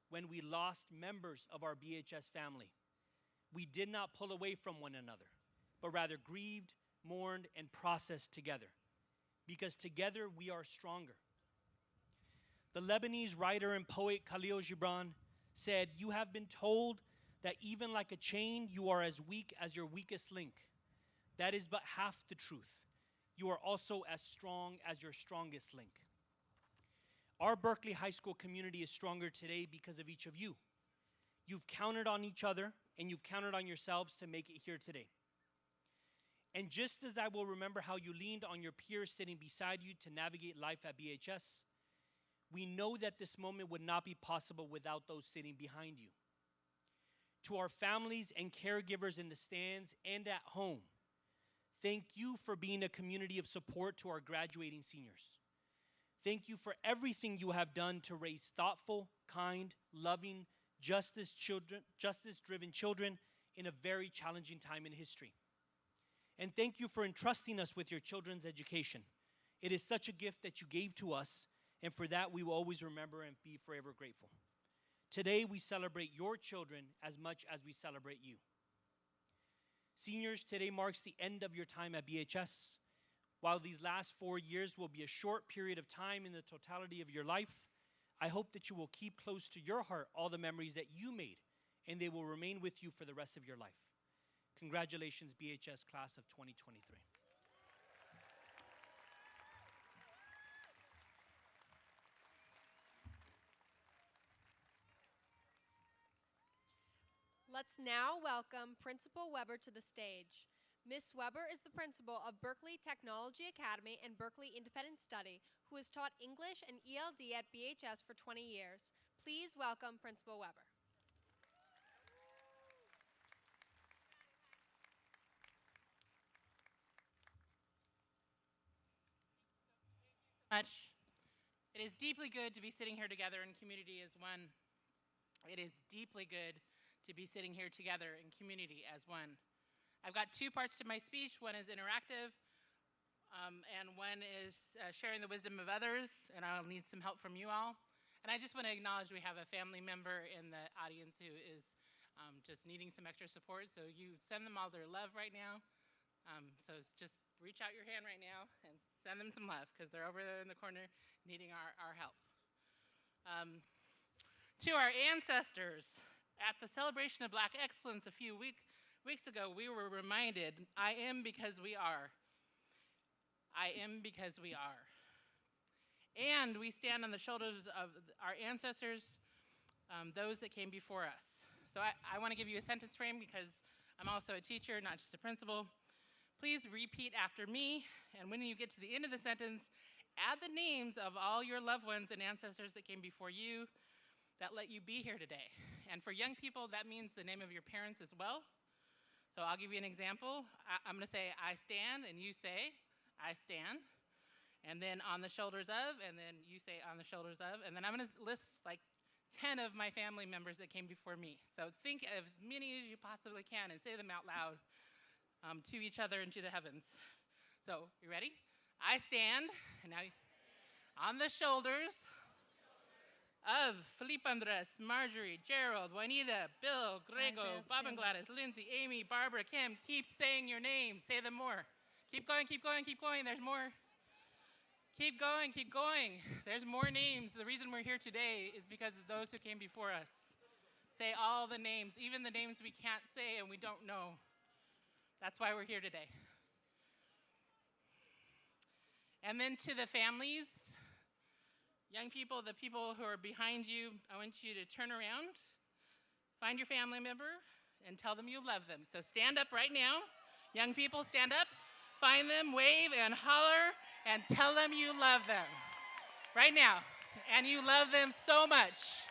when we lost members of our BHS family, we did not pull away from one another, but rather grieved, mourned, and processed together, because together we are stronger. The Lebanese writer and poet Khalil Gibran said, "You have been told that even like a chain, you are as weak as your weakest link. That is but half the truth. You are also as strong as your strongest link." Our Berkeley High School community is stronger today because of each of you. You've counted on each other, and you've counted on yourselves to make it here today. And just as I will remember how you leaned on your peers sitting beside you to navigate life at BHS, we know that this moment would not be possible without those sitting behind you. To our families and caregivers in the stands and at home, thank you for being a community of support to our graduating seniors. Thank you for everything you have done to raise thoughtful, kind, loving, justice-driven children in a very challenging time in history. And thank you for entrusting us with your children's education. It is such a gift that you gave to us, and for that we will always remember and be forever grateful. Today we celebrate your children as much as we celebrate you. Seniors, today marks the end of your time at BHS. While these last 4 years will be a short period of time in the totality of your life, I hope that you will keep close to your heart all the memories that you made, and they will remain with you for the rest of your life. Congratulations, BHS Class of 2023. Let's now welcome Principal Weber to the stage. Ms. Weber is the principal of Berkeley Technology Academy and Berkeley Independent Study, who has taught English and ELD at BHS for 20 years. Please welcome Principal Weber. Much. It is deeply good to be sitting here together in community as one. It is deeply good to be sitting here together in community as one. I've got two parts to my speech. One is interactive, and one is sharing the wisdom of others, and I'll need some help from you all. And I just want to acknowledge we have a family member in the audience who is just needing some extra support, so you send them all their love right now. So just reach out your hand right now and send them some love, because they're over there in the corner needing our help. To our ancestors, at the celebration of Black excellence a few weeks ago, we were reminded, I am because we are. I am because we are. And we stand on the shoulders of our ancestors, those that came before us. So I want to give you a sentence frame because I'm also a teacher, not just a principal. Please repeat after me, and when you get to the end of the sentence, add the names of all your loved ones and ancestors that came before you that let you be here today. And for young people, that means the name of your parents as well. So I'll give you an example. I'm going to say, I stand, and you say, I stand. And then on the shoulders of, and then you say on the shoulders of, and then I'm going to list like 10 of my family members that came before me. So think of as many as you possibly can and say them out loud to each other and to the heavens. So, you ready? I stand, and now on the shoulders of Felipe Andres, Marjorie, Gerald, Juanita, Bill, Grego, Bob and Gladys, Lindsay, Amy, Barbara, Kim. Keep saying your names. Say them more. Keep going, keep going, keep going. There's more. Keep going, keep going. There's more names. The reason we're here today is because of those who came before us. Say all the names, even the names we can't say and we don't know. That's why we're here today. And then to the families, young people, the people who are behind you, I want you to turn around, find your family member, and tell them you love them. So stand up right now. Young people, stand up. Find them, wave, and holler, and tell them you love them. Right now. And you love them so much.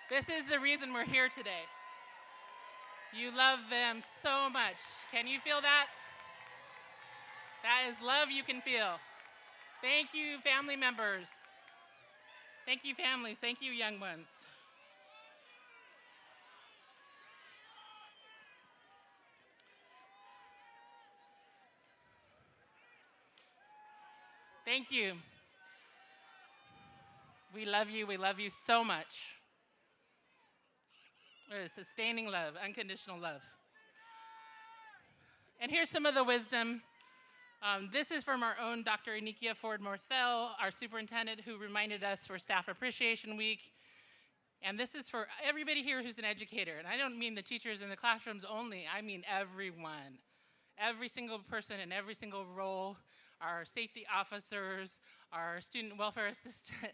This is the reason we're here today. You love them so much. Can you feel that? That is love you can feel. Thank you, family members. Thank you, families. Thank you, young ones. Thank you. We love you. We love you so much. Sustaining love, unconditional love. And here's some of the wisdom. This is from our own Dr. Inikia Ford-Morthell, our superintendent, who reminded us for Staff Appreciation Week. And this is for everybody here who's an educator. And I don't mean the teachers in the classrooms only. I mean everyone. Every single person in every single role, our safety officers, our student welfare assistant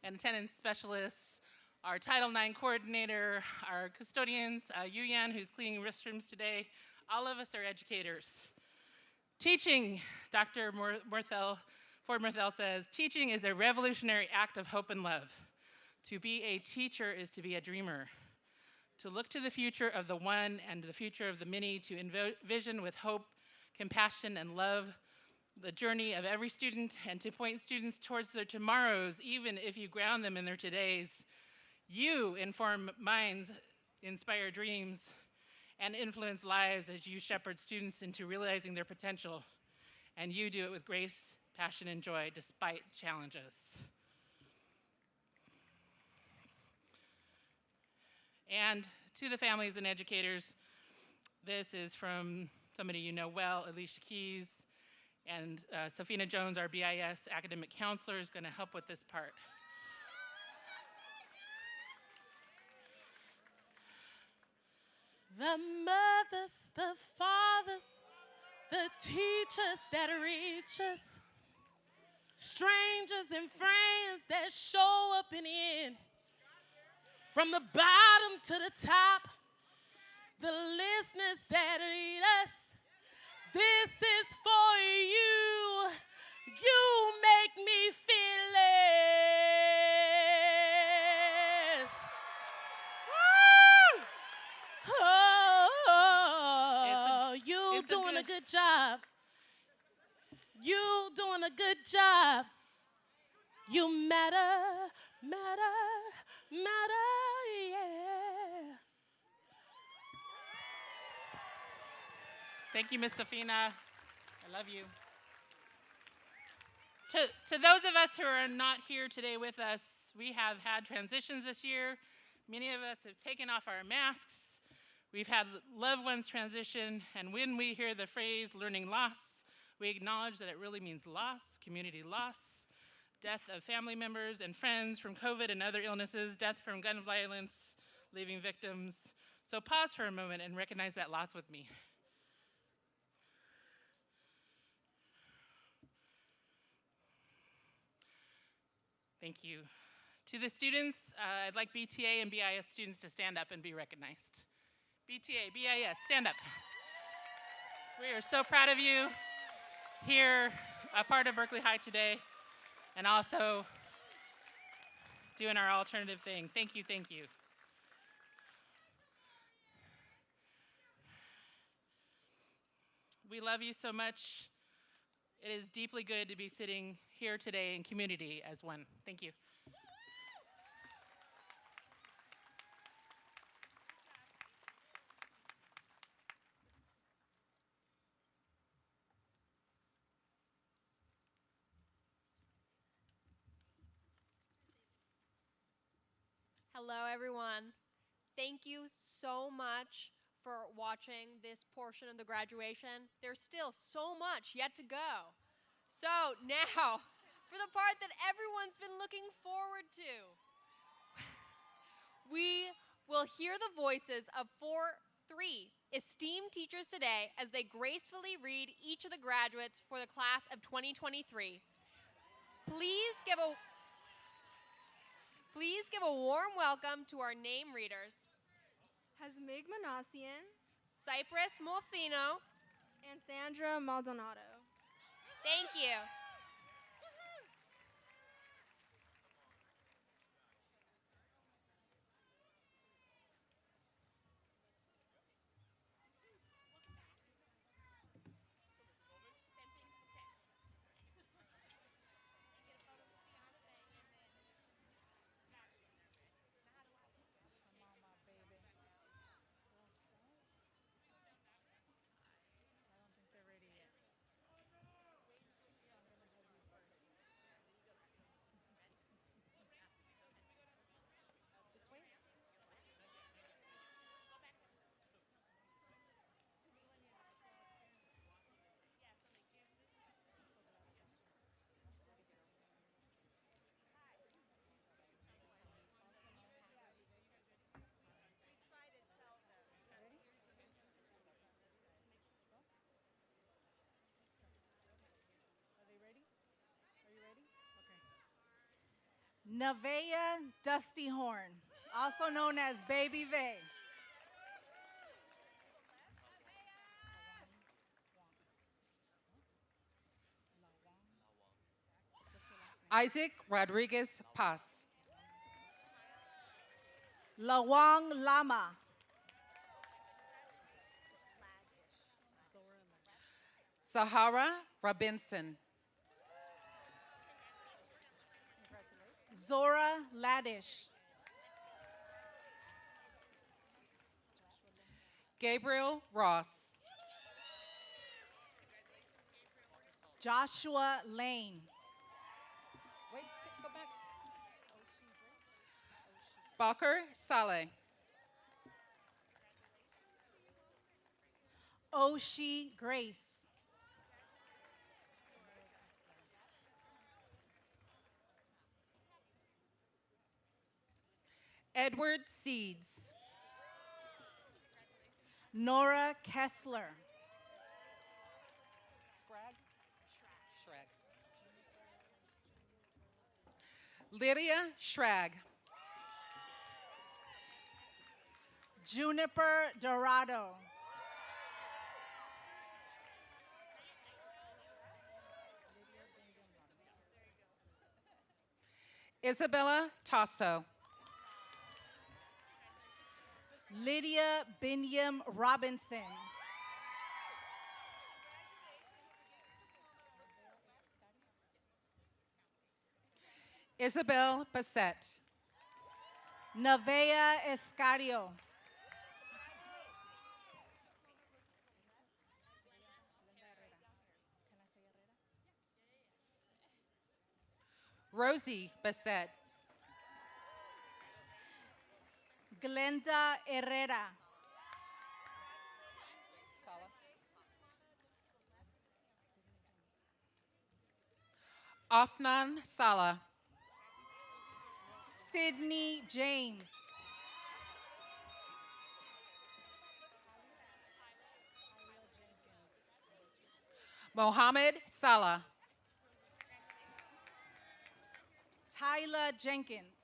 and attendance specialists, our Title IX coordinator, our custodians, Yuyan, who's cleaning restrooms today. All of us are educators. Teaching, Dr. Ford-Morthell says, teaching is a revolutionary act of hope and love. To be a teacher is to be a dreamer. To look to the future of the one and the future of the many, to envision with hope, compassion, and love the journey of every student, and to point students towards their tomorrows, even if you ground them in their todays. You inform minds, inspire dreams, and influence lives as you shepherd students into realizing their potential, and you do it with grace, passion, and joy despite challenges. And to the families and educators, this is from somebody you know well, Alicia Keys, and Safina Jones, our BIS academic counselor, is going to help with this part. The mothers, the fathers, the teachers that reach us, strangers and friends that show up and in, from the bottom to the top, the listeners that read us, this is for you. You make me feel less. Woo! Oh, you doing a good job. You doing a good job. You matter, matter, matter, yeah. Thank you, Miss Safina. I love you. To those of us who are not here today with us, we have had transitions this year. Many of us have taken off our masks. We've had loved ones transition, and when we hear the phrase learning loss, we acknowledge that it really means loss, community loss, death of family members and friends from COVID and other illnesses, death from gun violence, leaving victims. So pause for a moment and recognize that loss with me. Thank you. To the students, I'd like BTA and BIS students to stand up and be recognized. BTA, BIS, stand up. We are so proud of you here, a part of Berkeley High today, and also doing our alternative thing. Thank you, thank you. We love you so much. It is deeply good to be sitting here today in community as one. Thank you. Hello, everyone. Thank you so much for watching this portion of the graduation. There's still so much yet to go. So now, for the part that everyone's been looking forward to, we will hear the voices of three esteemed teachers today as they gracefully read each of the graduates for the class of 2023. Please give a warm welcome to our name readers. Hasmig Manassian, Cypress Morfino, and Sandra Maldonado. Thank you. Nevaeh Dusty Horn, also known as Baby Vay. Isaac Rodriguez Paz. Lawang Lama. Sahara Robinson. Zora Ladish. Gabriel Ross. Joshua Lane. Go back. Bakr Saleh. Oshi Grace. Edward Seeds. Nora Kessler. Lydia Schrag. Juniper Dorado. Isabella Tasso. Lydia Binyam Robinson. Isabel Bassett. Nevaeh Escario. Rosie Bassett. Glenda Herrera. Afnan Sala. Sydney James. Mohammed Salah. Tyler Jenkins.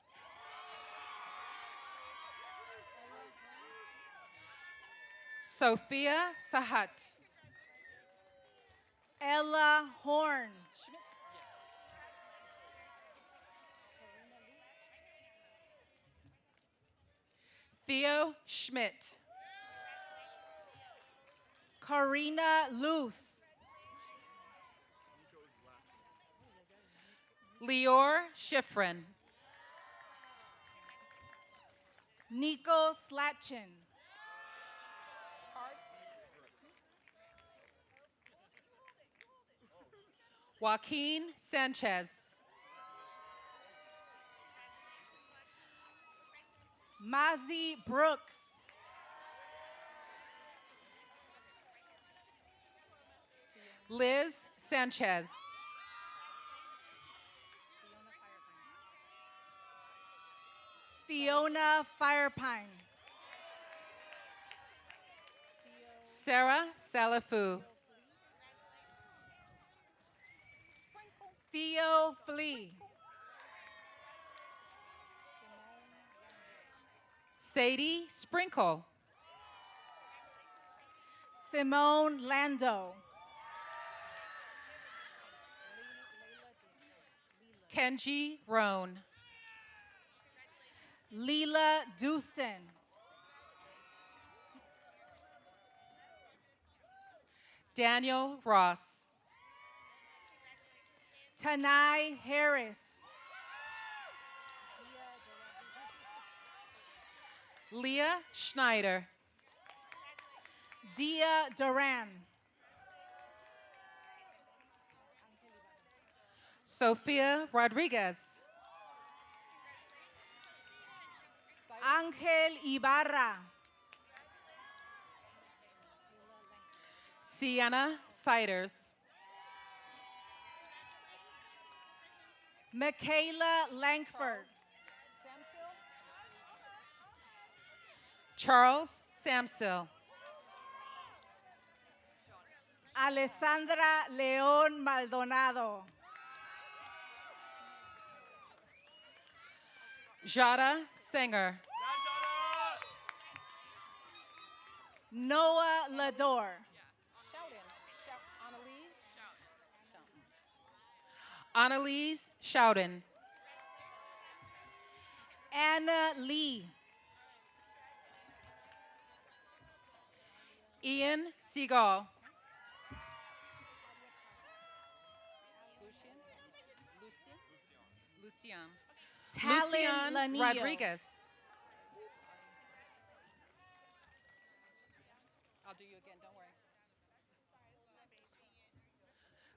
Sophia Sahat. Ella Horn. Theo Schmidt. Karina Luce. Lior Schifrin. Nico Slatchin. Joaquin Sanchez. Mazi Brooks. Liz Sanchez. Fiona Firepine. Sarah Salafu. Theo Flea. Sadie Sprinkle. Simone Lando. Kenji Roan. Leela Dustin. Daniel Ross. Tanai Harris. Leah Schneider. Dia Duran. Sophia Rodriguez. Angel Ibarra. Sienna Siders. Michaela Langford. Charles Samsil. Alessandra León Maldonado. Jada Singer. Noah Lador. Annalise Showden. Anna Lee. Ian Seagal. Talon Lucian Lanillo. Rodriguez.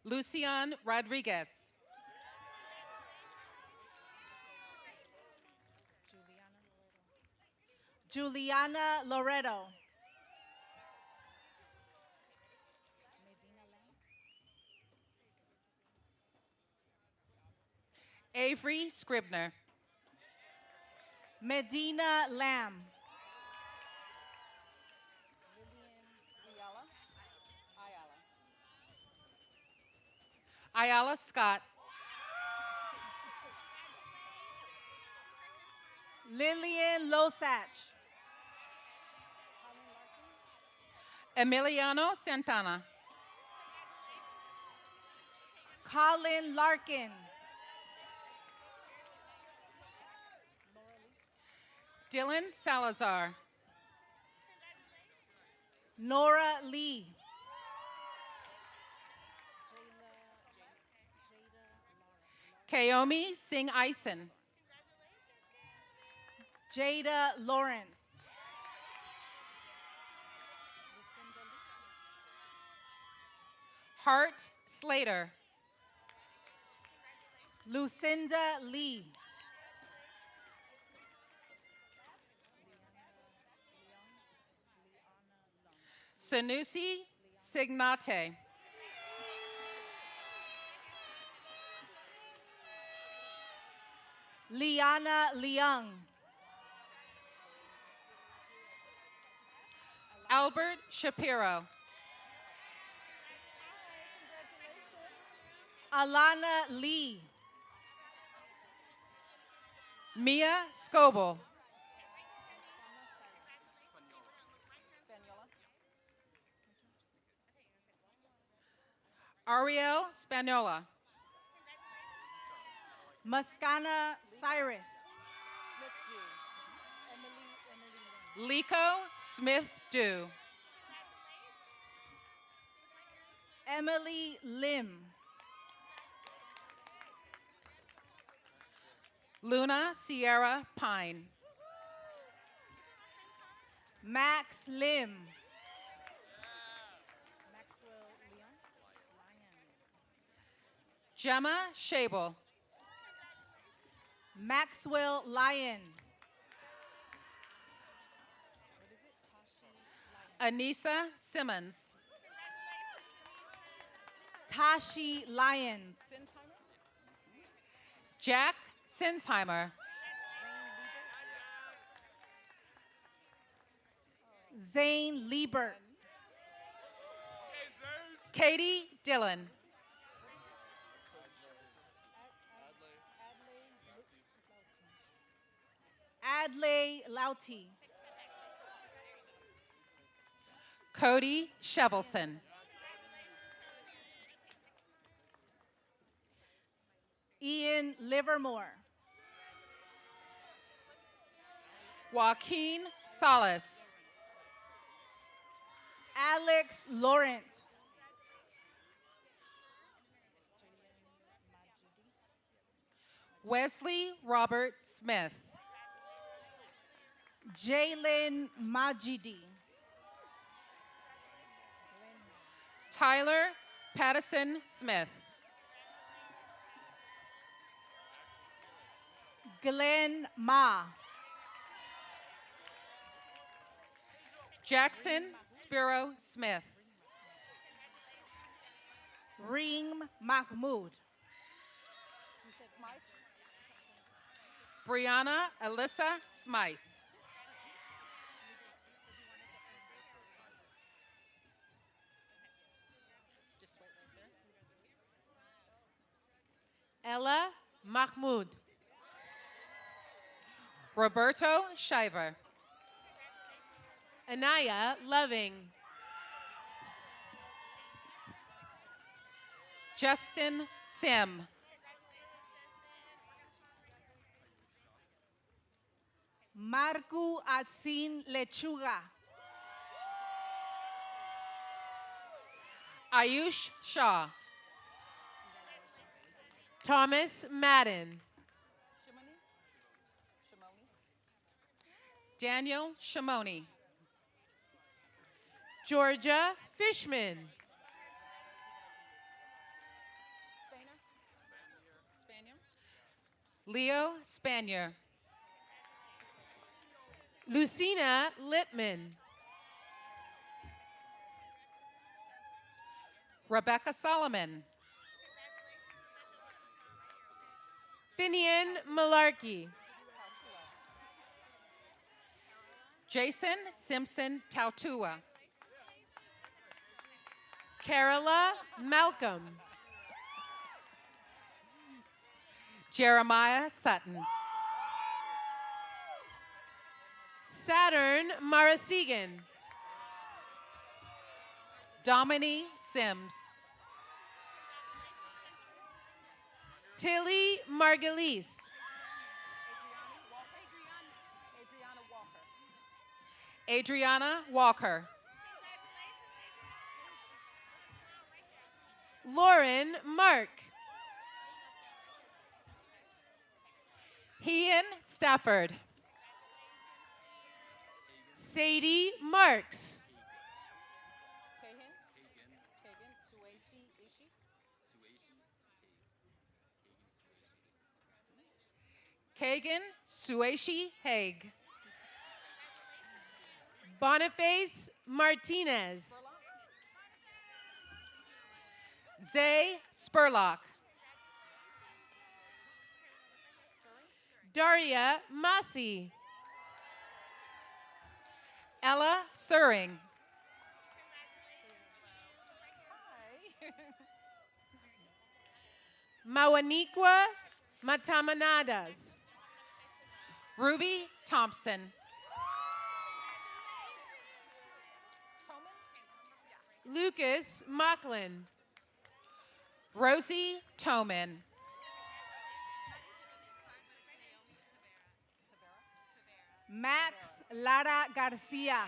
Lucian Rodriguez. Juliana Loreto. Avery Scribner. Medina Lamb. Ayala Scott. Lillian Losach. Emiliano Santana. Colin Larkin. Dylan Salazar. Nora Lee. Kaomi Singh Ison. Jada Lawrence. Hart Slater. Lucinda Lee. Sanusi Signate. Liana Leung. Albert Shapiro. Alana Lee. Mia Scoble. Ariel Spanola. Muscana Cyrus. Liko Smith Dew. Emily Lim. Luna Sierra Pine. Max Lim. Gemma Shable. Maxwell Lyon. Anissa Simmons. Tashi Lyons. Jack Sinsheimer. Zane Liebert. Katie Dillon. Adley Lauti. Cody Shevelson. Ian Livermore. Joaquin Salas. Alex Laurent. Wesley Robert Smith. Jalen Majidi. Tyler Pattison Smith. Glenn Ma. Jackson Spiro Smith. Reem Mahmood. Brianna Alyssa Smythe. Ella Mahmoud. Roberto Shiver. Anaya Loving. Justin Sim. Marco Atsin Lechuga. Ayush Shah. Thomas Madden. Daniel Shimoni. Georgia Fishman. Leo Spanier. Lucina Lipman. Rebecca Solomon. Finian Malarkey. Jason Simpson Tautua. Carola Malcolm. Jeremiah Sutton. Saturn Marasegan. Dominique Sims. Tilly Margulies. Adriana Walker. Lauren Mark. Ian Stafford. Sadie Marks. Kagan Sueshi Haig. Boniface Martinez. Zay Spurlock. Daria Masi. Ella Suring. Mawaniqua Matamanadas. Ruby Thompson. Lucas Macklin. Rosie Toman. Max Lara Garcia.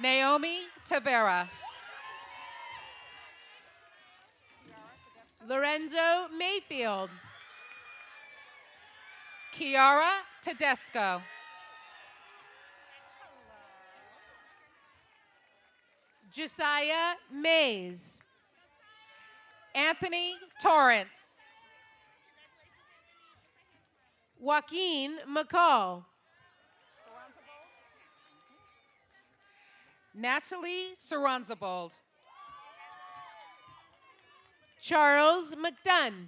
Naomi Tavera. Lorenzo Mayfield. Kiara Tedesco. Josiah Mays. Anthony Torrance. Joaquin McCall. Natalie Saranzabold. Charles McDunn.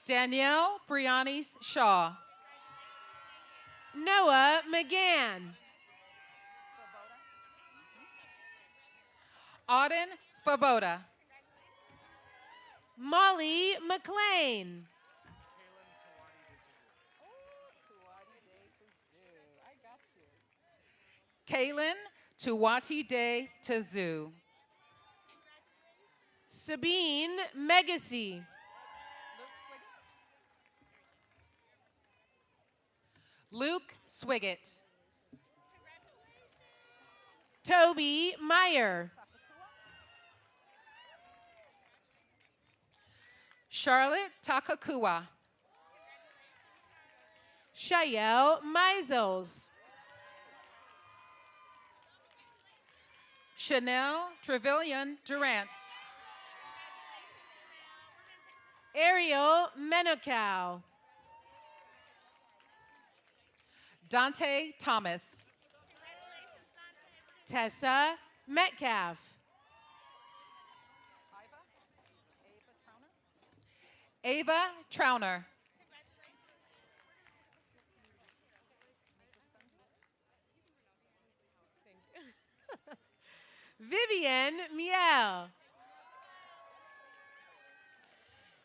Danielle Brianis Shaw. Noah McGann. Auden Svoboda. Molly McLean. Kaylin Tuwati De Tazu. Sabine Megacy. Luke Swiggett. Toby Meyer. Charlotte Takakua. Shael Meisels. Chanel Trevelyan Durant. Ariel Menocal. Dante Thomas. Tessa Metcalf. Ava Trauner. Vivian Miel.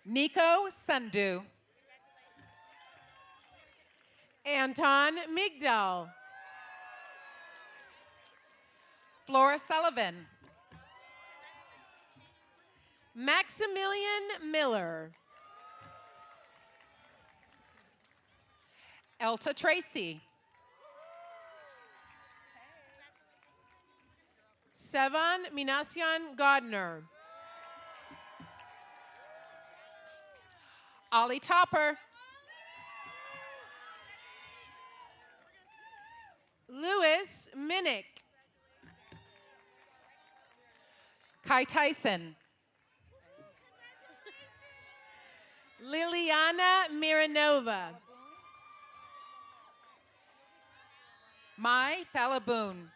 Nico Sundhu. Anton Migdal. Flora Sullivan. Maximilian Miller. Elta Tracy. Sevan Minasian Gardner. Ollie Topper. Louis Minnick. Kai Tyson. Liliana Miranova. Mai Thalaboon.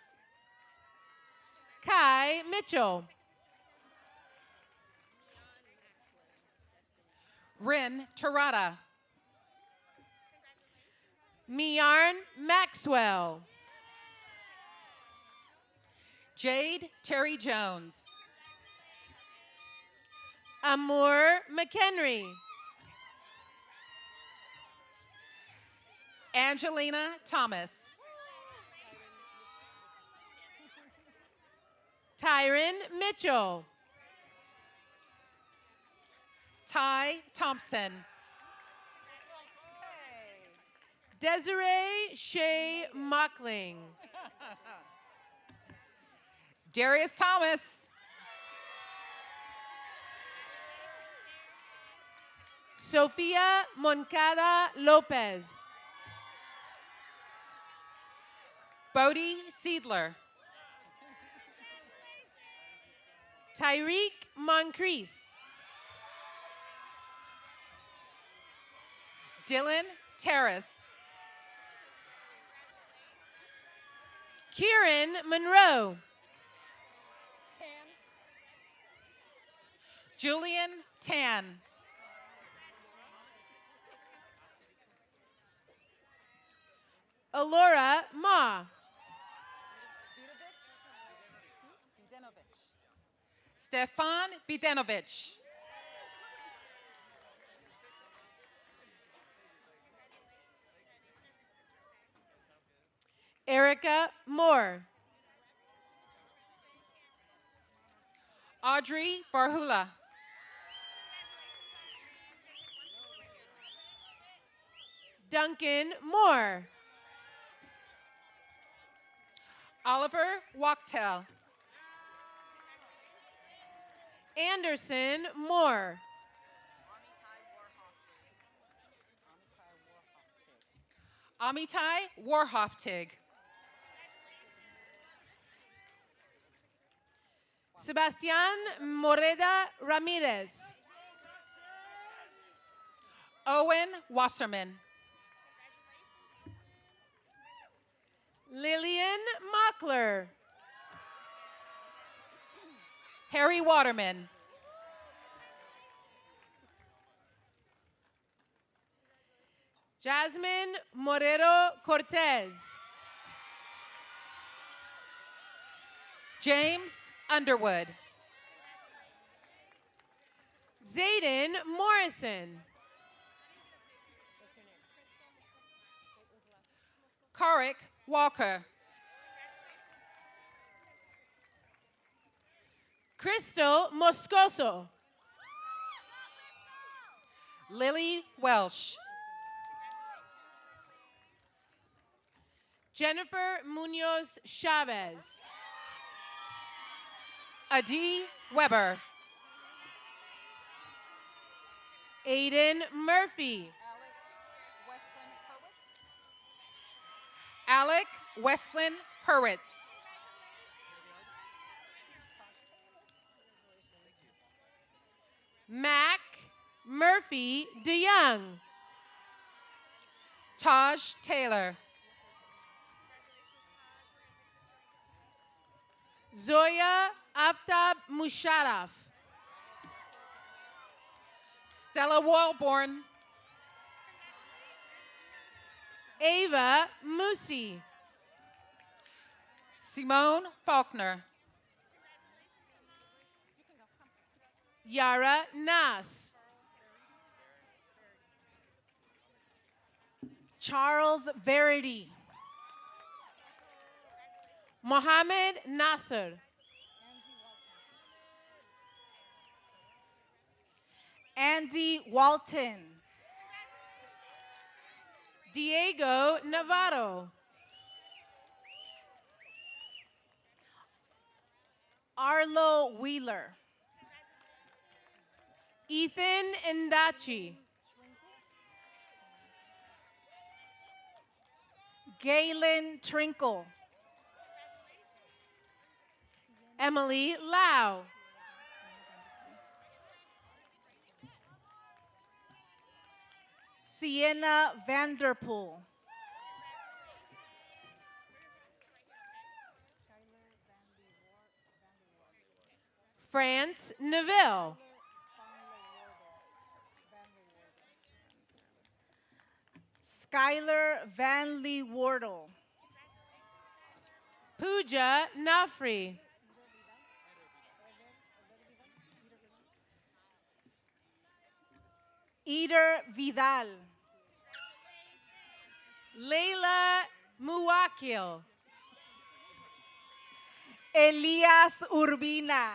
Kai Mitchell. Rin Tarada. Miarn Maxwell. Jade Terry Jones. Amour McHenry. Angelina Thomas. Tyron Mitchell. Ty Thompson. Desiree Shea Mockling. Darius Thomas. Sofia Moncada Lopez. Bodie Seidler. Tyreek Moncrief. Dylan Terrace. Kieran Monroe. Julian Tan. Alora Ma. Stefan Vidanovich. Erica Moore. Audrey Varhula. Duncan Moore. Oliver Wachtel. Anderson Moore. Amitai Warhoftig. Sebastian Moreda Ramirez. Owen Wasserman. Lillian Mockler. Harry Waterman. Jasmine Morero Cortez. James Underwood. Zayden Morrison. Karik Walker. Crystal Moscoso. Lily Welsh. Jennifer Munoz Chavez. Adi Weber. Aiden Murphy. Alec Westlin Hurwitz. Mac Murphy DeYoung. Taj Taylor. Zoya Aftab Musharraf. Stella Walborn. Ava Musi. Simone Faulkner. Yara Nas. Charles Verity. Mohammed Nasser. Andy Walton. Diego Navarro. Arlo Wheeler. Ethan Ndachi. Galen Trinkle. Emily Lau. Sienna Vanderpool. France Neville. Skylar Van Lee Wardle. Pooja Nafri. Eder Vidal. Leila Muwakil. Elias Urbina.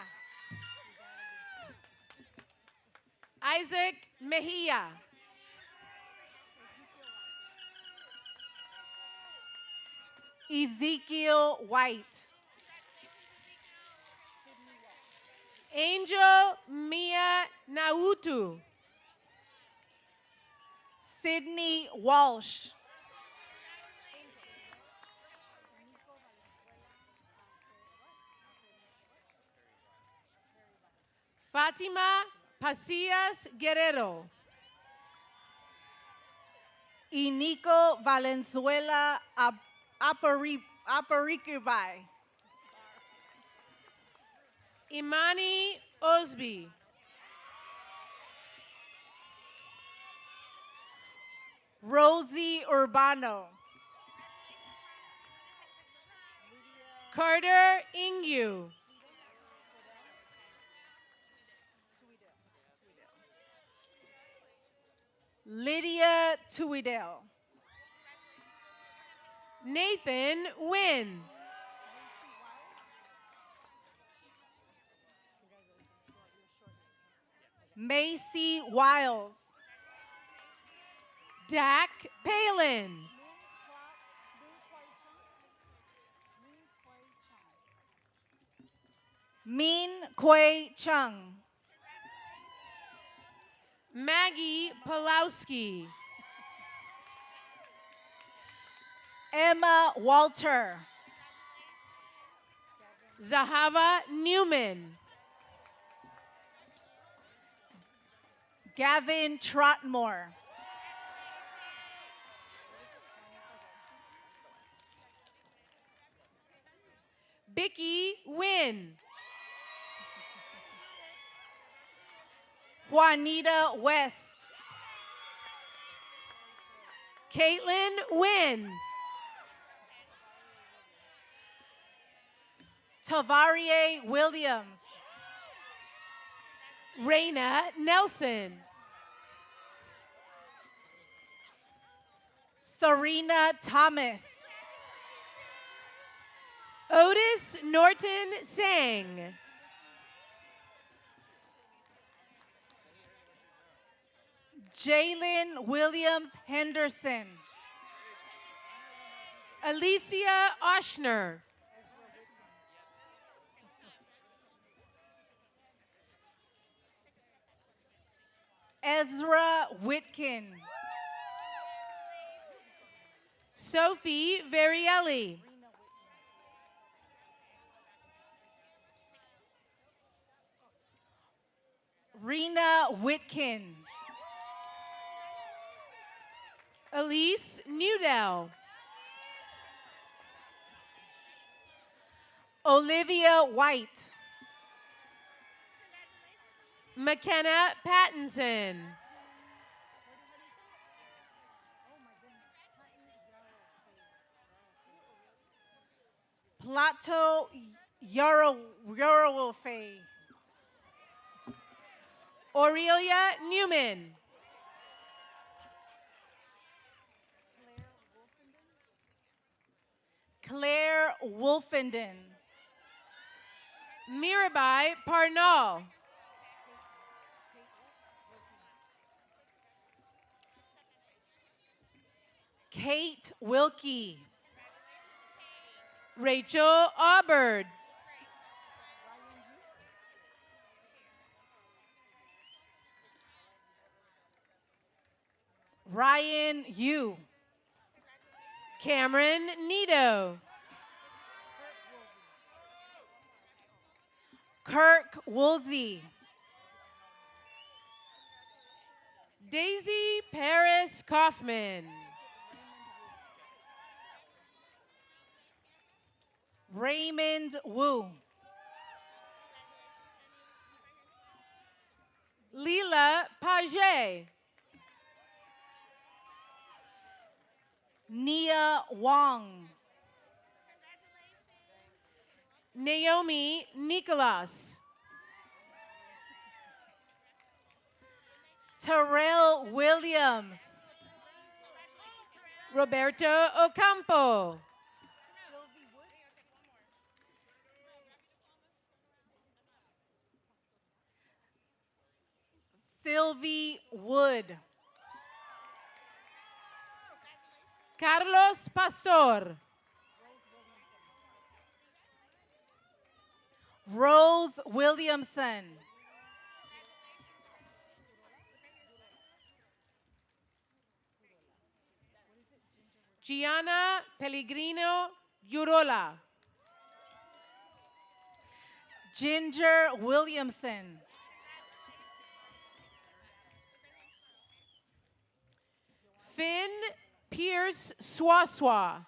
Isaac Mejia. Ezekiel White. Angel Mia Nautu. Sydney Walsh. Fatima Pasillas Guerrero. Inico Valenzuela Aparikibai. Imani Osby. Rosie Urbano. Carter Ingyu. Lydia Tuidel. Nathan Wynn. Macy Wiles. Dak Palin. Min Kwei Chung. Maggie Pulowski. Emma Walter. Zahava Newman. Gavin Trotmore. Bicky Wynn. Juanita West. Caitlin Wynn. Tavarie Williams. Raina Nelson. Serena Thomas. Otis Norton Sang. Jalen Williams Henderson. Alicia Oshner. Ezra Whitkin. Sophie Varielli. Rena Whitkin. Elise Newdell. Olivia White. McKenna Pattinson. Plato Yarowolfe. Aurelia Newman. Claire Wolfenden. Mirabai Parnall. Kate Wilkie. Rachel Auberd. Ryan Yu. Cameron Nito. Kirk Woolsey. Daisy Paris Kaufman. Raymond Wu. Leela Paget. Nia Wong. Naomi Nicholas. Terrell Williams. Roberto Ocampo. Sylvie Wood. Carlos Pastor. Rose Williamson. Gianna Pellegrino Urola. Ginger Williamson. Finn Pierce Swaswa.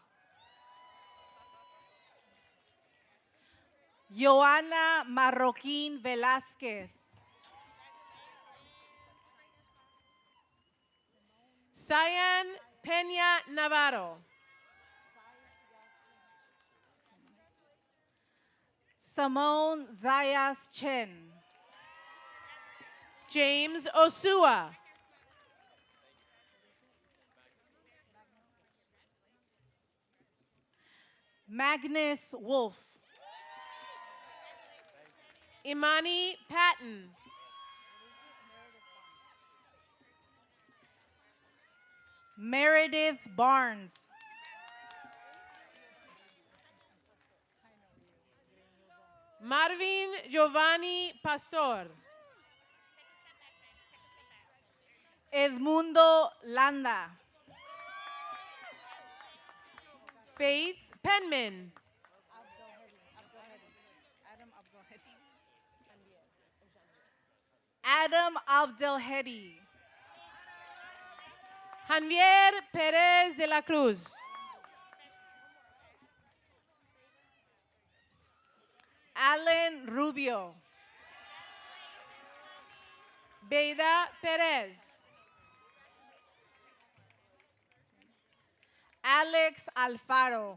Joana Marroquín Velázquez. Cyan Peña Navarro. Simone Zayas Chen. James Osua. Magnus Wolf. Imani Patton. Meredith Barnes. Marvin Giovanni Pastor. Edmundo Landa. Faith Penman. Adam Abdelhedi. Javier Perez de la Cruz. Alan Rubio. Beida Perez. Alex Alfaro.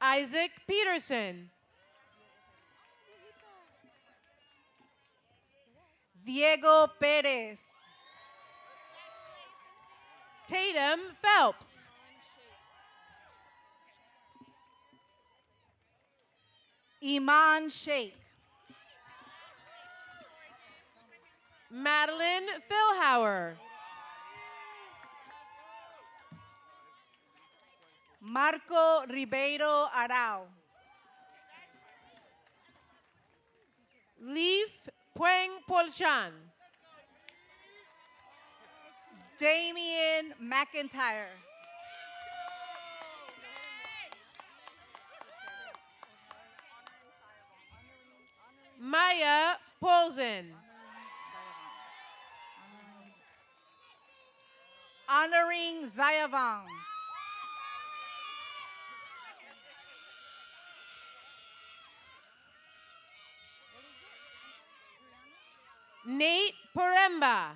Isaac Peterson. Diego Pérez. Tatum Phelps. Iman Sheikh. Madeline Philhauer. Marco Ribeiro Arau. Leaf Pueng Polchan. Damian McIntyre. Maya Polzen. Honoring Zayavang. Nate Poremba.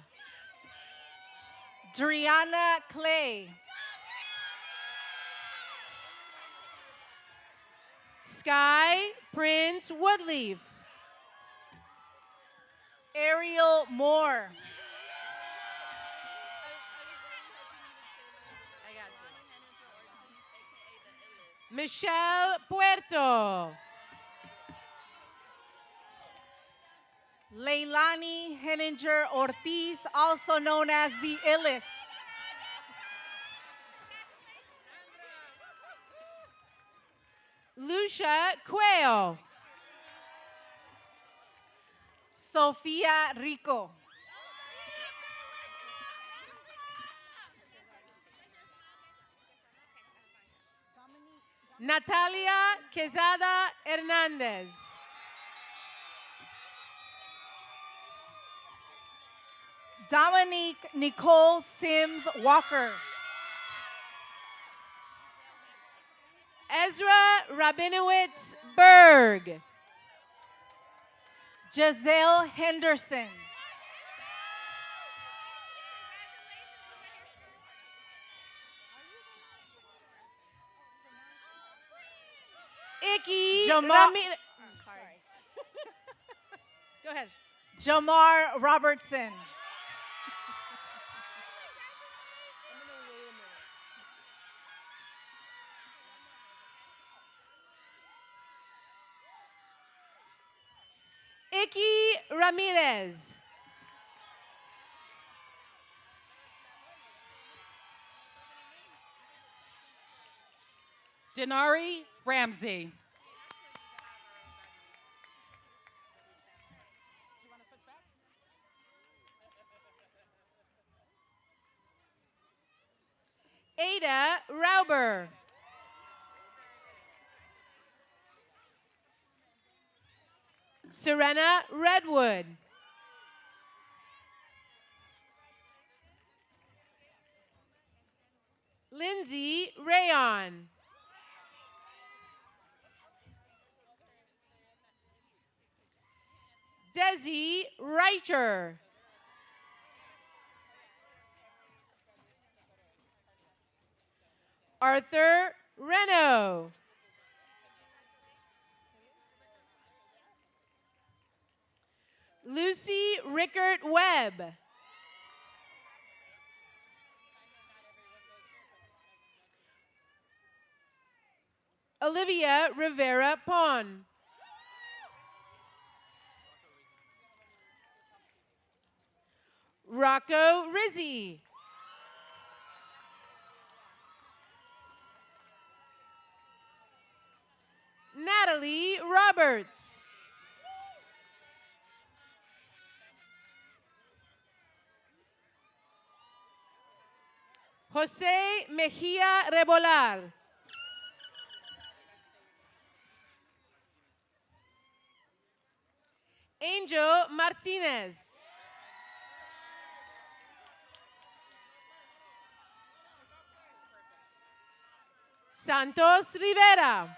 Driana Clay. Sky Prince Woodleaf. Ariel Moore. Michelle Puerto. Leilani Henninger Ortiz, also known as the Illest. Lucia Quayle. Sofia Rico. Natalia Quezada Hernandez. Dominique Nicole Sims Walker. Ezra Rabinowitz Berg. Giselle Henderson. Icky Jamar- Ramirez. Sorry. Go ahead. Jamar Robertson. Icky Ramirez. Denari Ramsey. Ada Rauber. Serena Redwood. Lindsay Rayon. Desi Reicher. Arthur Reno. Lucy Rickert Webb. Olivia Rivera Pon. Rocco Rizzi. Natalie Roberts. Jose Mejia Rebolar. Angel Martinez. Santos Rivera.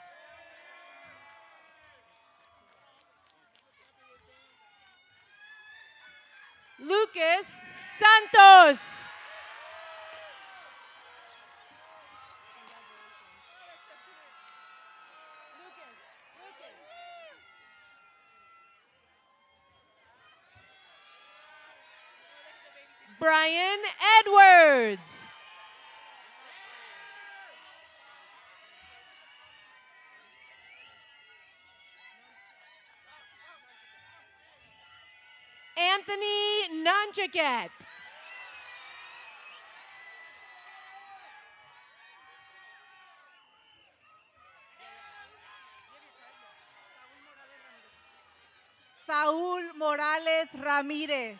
Lucas Santos. Brian Edwards. Anthony Nanjaket. Saúl Morales Ramírez.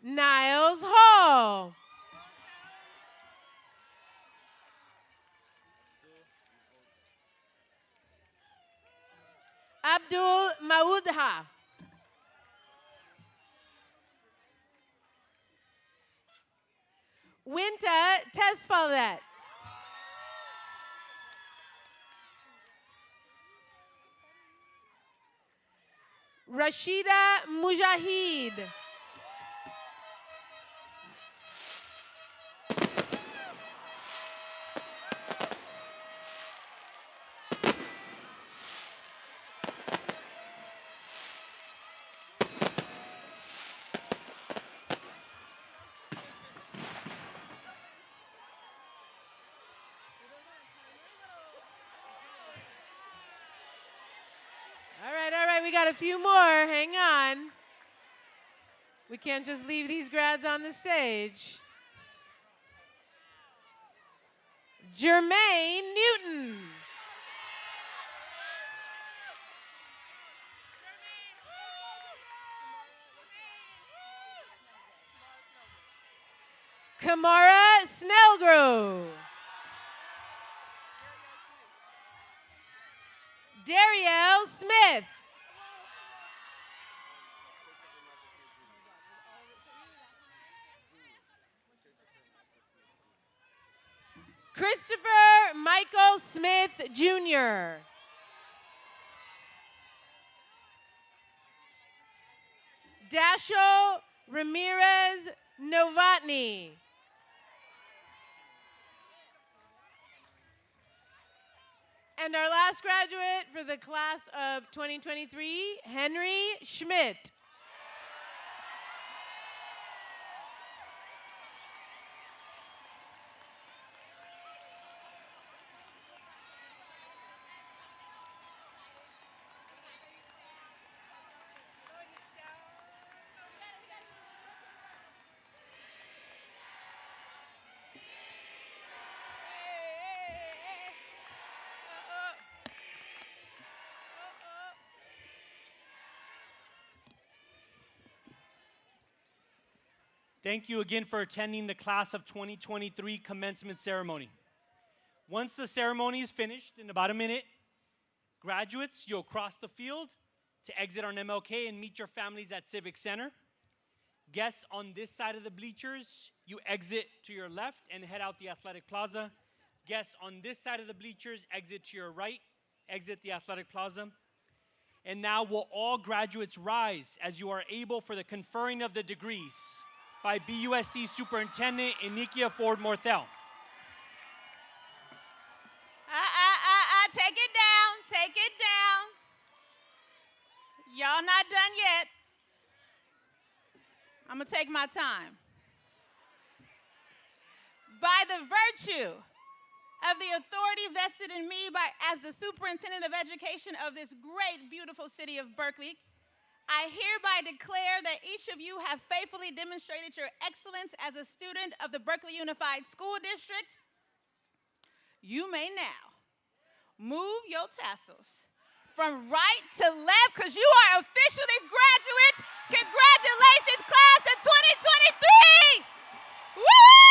Niles Hall. Abdul Maudha. Winta Tesfalet. Rashida Mujahid. All right, we got a few more. Hang on. We can't just leave these grads on the stage. Jermaine Newton. Kamara Snellgrove. Darielle Smith. Smith Jr. Dasho Ramirez Novotny. And our last graduate for the class of 2023, Henry Schmidt. Thank you again for attending the class of 2023 commencement ceremony. Once the ceremony is finished in about a minute, graduates, you'll cross the field to exit on MLK and meet your families at Civic Center. Guests on this side of the bleachers, you exit to your left and head out the athletic plaza. Guests on this side of the bleachers, exit to your right, exit the athletic plaza. And now will all graduates rise as you are able for the conferring of the degrees by BUSC Superintendent Inikia Ford-Morthel. Take it down, take it down. Y'all not done yet. I'm gonna take my time. By the virtue of the authority vested in me as the Superintendent of Education of this great, beautiful city of Berkeley, I hereby declare that each of you have faithfully demonstrated your excellence as a student of the Berkeley Unified School District. You may now move your tassels from right to left because you are officially graduates. Congratulations, class of 2023! Woo!